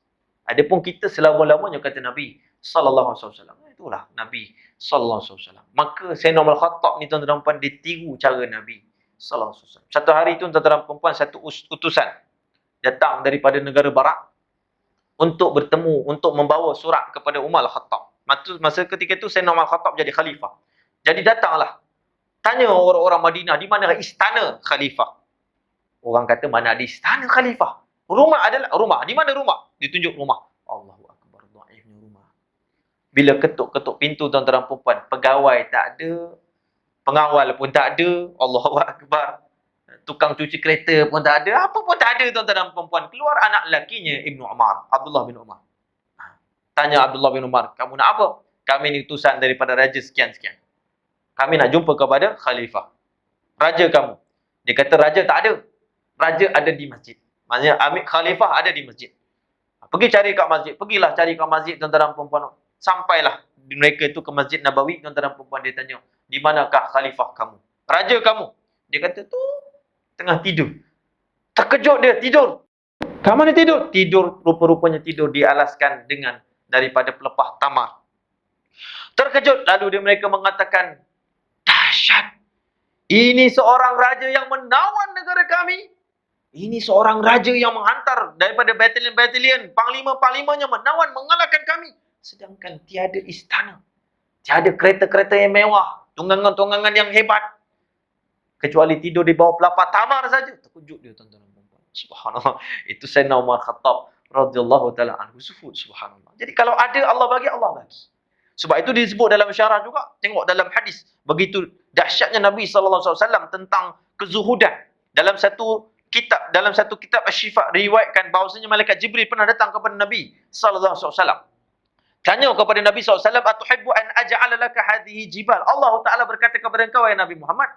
Adapun kita selama-lamanya, kata Nabi sallallahu alaihi wasallam. Itulah Nabi sallallahu alaihi wasallam. Maka Sayyidina Umar Khattab ni, tuan-tuan dan puan, dia tiru cara Nabi sallallahu alaihi wasallam. Satu hari tu, tuan-tuan dan puan, satu utusan datang daripada negara barat untuk bertemu, untuk membawa surat kepada Umar Al-Khattab. Masa ketika itu Sayyidina Umar Al-Khattab jadi khalifah. Jadi datanglah, tanya orang-orang Madinah, di mana istana khalifah? Orang kata, mana ada istana khalifah? Rumah adalah rumah. Di mana rumah? Ditunjuk rumah. Allahu Akbar, dhaifnya rumah. Bila ketuk-ketuk pintu, tuan-tuan dan puan, pegawai tak ada, pengawal pun tak ada. Allahu Akbar. Tukang cuci kereta pun tak ada. Apa pun tak ada, tuan-tuan dan puan. Keluar anak lakinya Ibnu Umar, Abdullah bin Umar. Tanya Abdullah bin Umar, kamu nak apa? Kami ni utusan daripada raja sekian-sekian. Kami nak jumpa kepada khalifah. Raja kamu. Dia kata, raja tak ada. Raja ada di masjid. Maksudnya Amir Khalifah ada di masjid. Pergi cari kat masjid. Pergilah cari kat masjid, tuan-tuan dan puan. Sampailah mereka itu ke Masjid Nabawi, tuan-tuan dan puan. Dia tanya, di manakah khalifah kamu? Raja kamu. Dia kata, tu tengah tidur. Terkejut dia, tidur. Kat mana tidur? Tidur, rupa-rupanya tidur dialaskan dengan daripada pelepah tamar. Terkejut. Lalu mereka mengatakan, dahsyat. Ini seorang raja yang menawan negara kami. Ini seorang raja yang menghantar daripada batalion-batalion, panglima-panglimanya menawan, mengalahkan kami. Sedangkan tiada istana, tiada kereta-kereta yang mewah, tunggangan-tunggangan yang hebat, kecuali tidur di bawah pelapar tamar saja. Terkejut dia, tuan-tuan dan puan. Subhanallah. Itu Sayyidina Umar Khattab radhiyallahu taala anhu. Subhanallah. Jadi kalau ada Allah bagi, Allah bagi. Sebab itu disebut dalam syarah juga. Tengok dalam hadis. Begitu dahsyatnya Nabi SAW tentang kezuhudan. Dalam satu kitab Asy-Syifa riwayatkan bahawasanya malaikat Jibril pernah datang kepada Nabi SAW. Tanya kepada Nabi SAW, "Atuhibbu an aj'ala laka hadhihi jibal?" Allah Ta'ala berkata kepada engkau, wahai Nabi Muhammad,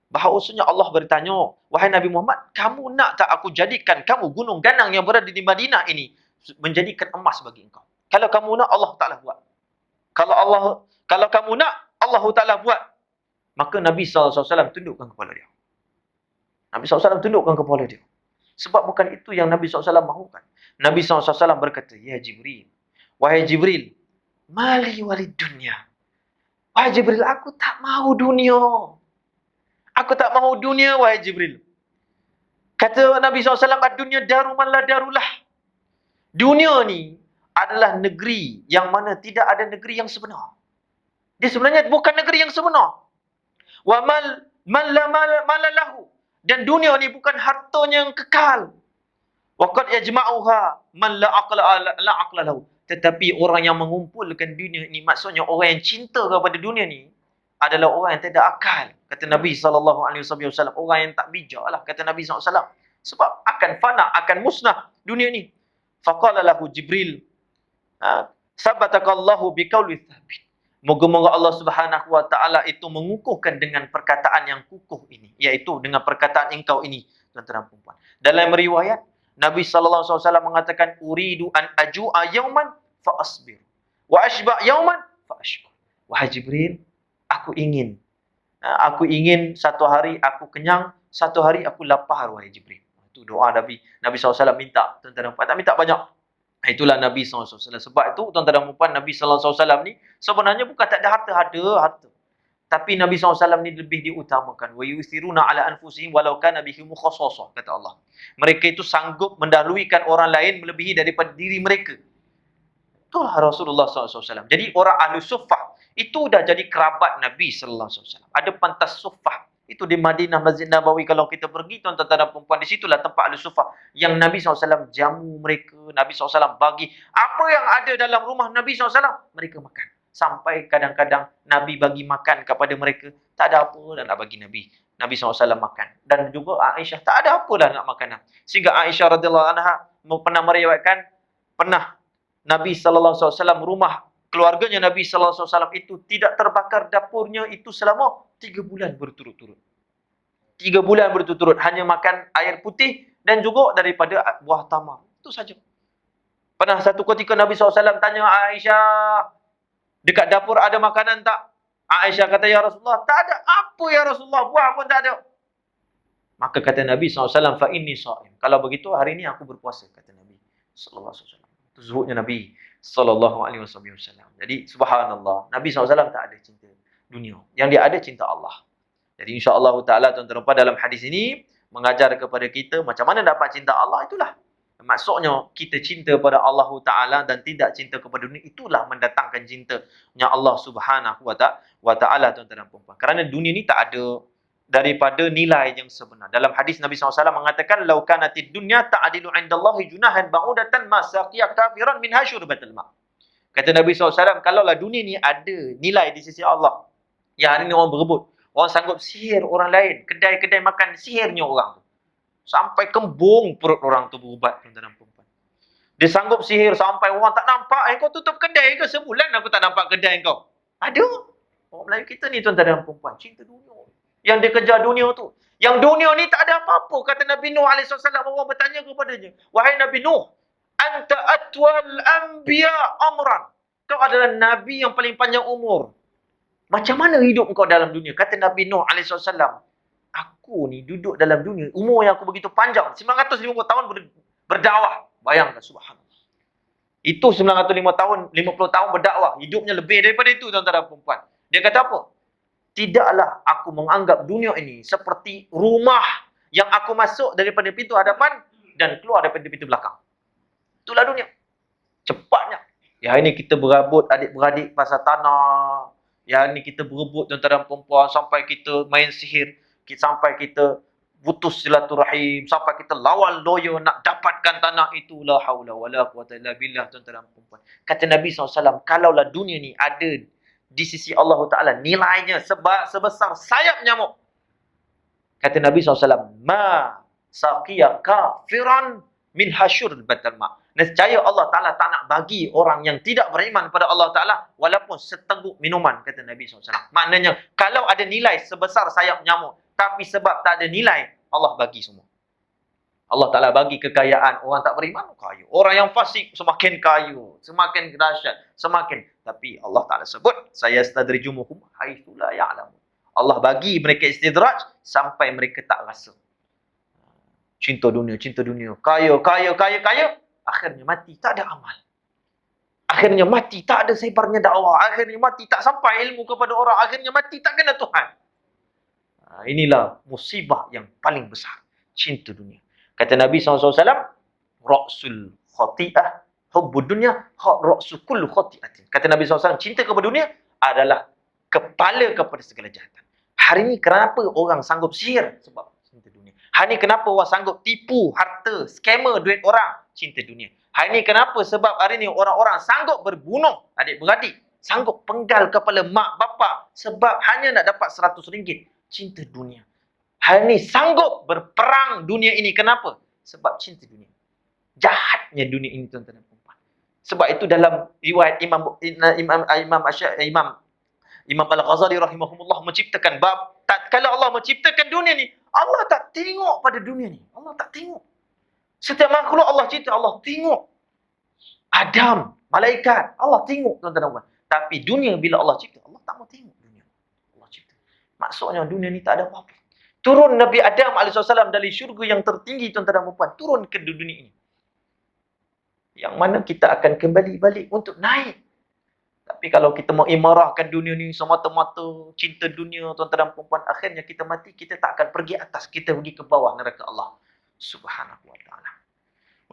bahawasanya Allah bertanya, wahai Nabi Muhammad, kamu nak tak aku jadikan kamu gunung ganang yang berada di Madinah ini menjadikan emas bagi engkau? Kalau kamu nak, Allah Ta'ala buat. Kalau kamu nak, Allah Ta'ala buat. Maka Nabi SAW tundukkan kepala dia. Nabi SAW tundukkan kepala dia. Sebab bukan itu yang Nabi SAW mahukan. Nabi SAW berkata, ya Jibril, wahai Jibril, mali walid dunya. Wahai Jibril, aku tak mahu dunia. Aku tak mahu dunia, wahai Jibril. Kata Nabi SAW, ad-dunya daru man la darulah. Dunia ni adalah negeri yang mana tidak ada negeri yang sebenar. Dia sebenarnya bukan negeri yang sebenar. Wa man la malalahu. Dan dunia ni bukan hartanya yang kekal. Wa qad yajma'uha man la aqla lahu. Tetapi orang yang mengumpulkan dunia ini, maksudnya orang yang cinta kepada dunia ni, adalah orang yang tidak akal. Kata Nabi SAW, orang yang tak bijak lah, kata Nabi SAW. Sebab akan fana, akan musnah dunia ni. Faqala lahu Jibril, sabatakallahu biqauli thabit. Moga-moga Allah Subhanahu wa taala itu mengukuhkan dengan perkataan yang kukuh ini, iaitu dengan perkataan engkau ini, tuan-tuan dan puan-puan. Dalam riwayat Nabi sallallahu alaihi wasallam mengatakan uridu an aju'a yauman fa asbir wa ashba' yauman fa ashkur. Wahai Jibril, aku ingin satu hari aku kenyang, satu hari aku lapar, wahai Jibril. Itu doa Nabi. Nabi SAW minta, tuan-tuan dan puan, tak minta banyak. Itulah Nabi SAW. Sebab itu, tuan-tuan dan puan, Nabi SAW ni sebenarnya bukan tak ada harta, ada harta. Tapi Nabi SAW ni lebih diutamakan. Wa yusiruna ala anfusihim walau kana bihim khassasah, kata Allah. Mereka itu sanggup mendahulukan orang lain melebihi daripada diri mereka. Itulah Rasulullah SAW. Jadi orang ahli suffah itu dah jadi kerabat Nabi SAW. Ada pantas suffah. Itu di Madinah, Masjid Nabawi. Kalau kita pergi, tuan-tuan dan perempuan, di situlah tempat ahli suffah. Yang Nabi SAW jamu mereka. Nabi SAW bagi. Apa yang ada dalam rumah Nabi SAW, mereka makan. Sampai kadang-kadang Nabi bagi makan kepada mereka. Tak ada apa dah nak bagi Nabi. Nabi SAW makan. Dan juga Aisyah, tak ada apa dah nak makan. Sehingga Aisyah radhiyallahu anha pernah meriwayatkan, pernah Nabi SAW, rumah keluarganya Nabi SAW itu tidak terbakar dapurnya itu selama 3 bulan berturut-turut. 3 bulan berturut-turut. Hanya makan air putih dan juga daripada buah tamar. Itu saja. Pernah satu ketika Nabi SAW tanya Aisyah, dekat dapur ada makanan tak? Aisyah kata, ya Rasulullah, tak ada. Apa ya Rasulullah? Buah pun tak ada. Maka kata Nabi SAW, fa inni sha'im. Kalau begitu, hari ini aku berpuasa, kata Nabi SAW. Itu zuhudnya Nabi SAW. Jadi, subhanallah, Nabi SAW tak ada cinta dunia. Yang dia ada cinta Allah. Jadi, insyaAllah ta'ala, tuan-tuan dalam hadis ini, mengajar kepada kita macam mana dapat cinta Allah, itulah. Maksudnya kita cinta pada Allah Ta'ala dan tidak cinta kepada dunia, itulah mendatangkan cintanya Allah Subhanahu wa Ta'ala, tuan-tuan dan puan-puan. Kerana dunia ni tak ada daripada nilai yang sebenar. Dalam hadis Nabi SAW mengatakan, "Lau kanatid dunya ta'dilu 'indallahi junahan ba'udatan ma saqiya kafiran min hasyurbatil ma'." Kata Nabi SAW, kalaulah dunia ni ada nilai di sisi Allah, yang hari ni orang berebut, orang sanggup sihir orang lain, kedai-kedai makan sihirnya orang tu. Sampai kembung perut orang tu berubat, tuan-tuan dan puan-puan. Dia sanggup sihir sampai orang tak nampak, kau tutup kedai ke? Sebulan aku tak nampak kedai kau. Ada. Orang Melayu kita ni, tuan-tuan dan puan-puan, cinta dunia. Yang dia kejar dunia tu. Yang dunia ni tak ada apa-apa. Kata Nabi Nuh AS, orang bertanya kepadanya, wahai Nabi Nuh, anta atwal anbiya amran. Kau adalah Nabi yang paling panjang umur. Macam mana hidup kau dalam dunia? Kata Nabi Nuh AS, aku ni duduk dalam dunia, umur yang aku begitu panjang, 950 tahun berdakwah. Bayangkan, subhanallah. Itu 950 tahun, 50 tahun berdakwah. Hidupnya lebih daripada itu, tuan-tuan dan puan-puan. Dia kata apa? Tidaklah aku menganggap dunia ini seperti rumah yang aku masuk daripada pintu hadapan dan keluar daripada pintu belakang. Itulah dunia. Cepatnya. Ya, ini kita berabut adik-beradik pasal tanah. Ya, ini kita berebut tuan-tuan dan puan-puan sampai kita main sihir. Sampai kita putus silaturahim, sampai kita lawan lawyer nak dapatkan tanah itu. La haula wala quwata illa billah, tuan-tuan dan puan-puan. Kata Nabi SAW, kalaulah dunia ni ada di sisi Allah Ta'ala nilainya sebesar sayap nyamuk. Kata Nabi SAW, ma saqiya kafiran min hasyur batal ma. Nescaya Allah Ta'ala tak nak bagi orang yang tidak beriman kepada Allah Ta'ala walaupun seteguk minuman, kata Nabi SAW. Maknanya, kalau ada nilai sebesar sayap nyamuk, tapi sebab tak ada nilai, Allah bagi semua. Allah Ta'ala bagi kekayaan. Orang tak beriman, kaya. Orang yang fasik, semakin kaya. Semakin dahsyat. Semakin. Tapi Allah Ta'ala sebut, saya stadrijumuhum haitsu la ya'lamun. Allah bagi mereka istidraj sampai mereka tak rasa. Cinta dunia, cinta dunia. Kaya. Akhirnya mati, tak ada amal. Akhirnya mati, tak ada sebarnya dakwah. Akhirnya mati, tak sampai ilmu kepada orang. Akhirnya mati, tak kena Tuhan. Inilah musibah yang paling besar. Cinta dunia. Kata Nabi SAW, Ra'sul khati'ah, hubbud dunya, ra'su kullu khati'atin. Kata Nabi SAW, cinta kepada dunia adalah kepala kepada segala kejahatan. Hari ini kenapa orang sanggup sihir? Sebab cinta dunia. Hari ini kenapa orang sanggup tipu harta, scammer duit orang? Cinta dunia. Hari ini kenapa? Sebab hari ini orang-orang sanggup berbunuh adik-beradik. Sanggup penggal kepala mak bapak. Sebab hanya nak dapat RM100. Cinta dunia. Hari ini sanggup berperang dunia ini. Kenapa? Sebab cinta dunia. Jahatnya dunia ini, tuan-tuan dan puan-puan. Sebab itu dalam riwayat Imam Imam Al-Ghazali rahimahumullah menciptakan bab, tatkala Allah menciptakan dunia ni, Allah tak tengok pada dunia ni. Allah tak tengok. Setiap makhluk Allah cipta, Allah tengok. Adam, malaikat, Allah tengok tuan-tuan dan puan. Tapi dunia bila Allah cipta, Allah tak mau tengok dunia. Allah cipta. Maksudnya dunia ni tak ada apa-apa. Turun Nabi Adam AS dari syurga yang tertinggi tuan-tuan dan puan, turun ke dunia ini. Yang mana kita akan kembali balik untuk naik. Tapi kalau kita mau imarahkan dunia ni semata-mata cinta dunia tuan-tuan dan puan, akhirnya kita mati, kita tak akan pergi atas, kita pergi ke bawah neraka Allah Subhanahu wa taala.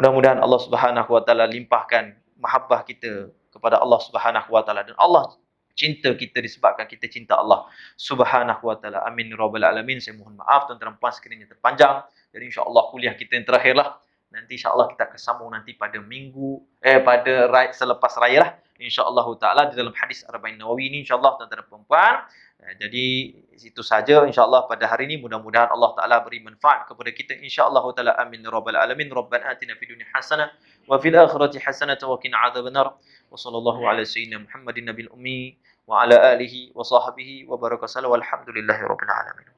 Mudah-mudahan Allah Subhanahu wa taala limpahkan mahabbah kita kepada Allah Subhanahu wa taala, dan Allah cinta kita disebabkan kita cinta Allah Subhanahu wa taala. Amin rabbal alamin. Saya mohon maaf tuan-tuan dan puan sekiranya terpanjang. Jadi insya-Allah kuliah kita yang terakhirlah. Nanti insya-Allah kita akan sambung nanti pada selepas raya lah. InsyaAllah ta'ala di dalam hadis Arba'in Nawawi ini insyaAllah tuan-tuan dan puan-puan. Jadi itu saja insyaAllah pada hari ini. Mudah-mudahan Allah Ta'ala beri manfaat kepada kita insyaAllah ta'ala. Amin rabbal alamin. Rabbana atina fid dunya hasanah wa fil akhirati hasanah wa qina adzabannar. Wa sallallahu ala sayyidina Muhammadin nabil ummi wa ala alihi wa sahbihi wa baraka sallallahu walhamdulillahi rabbil alamin.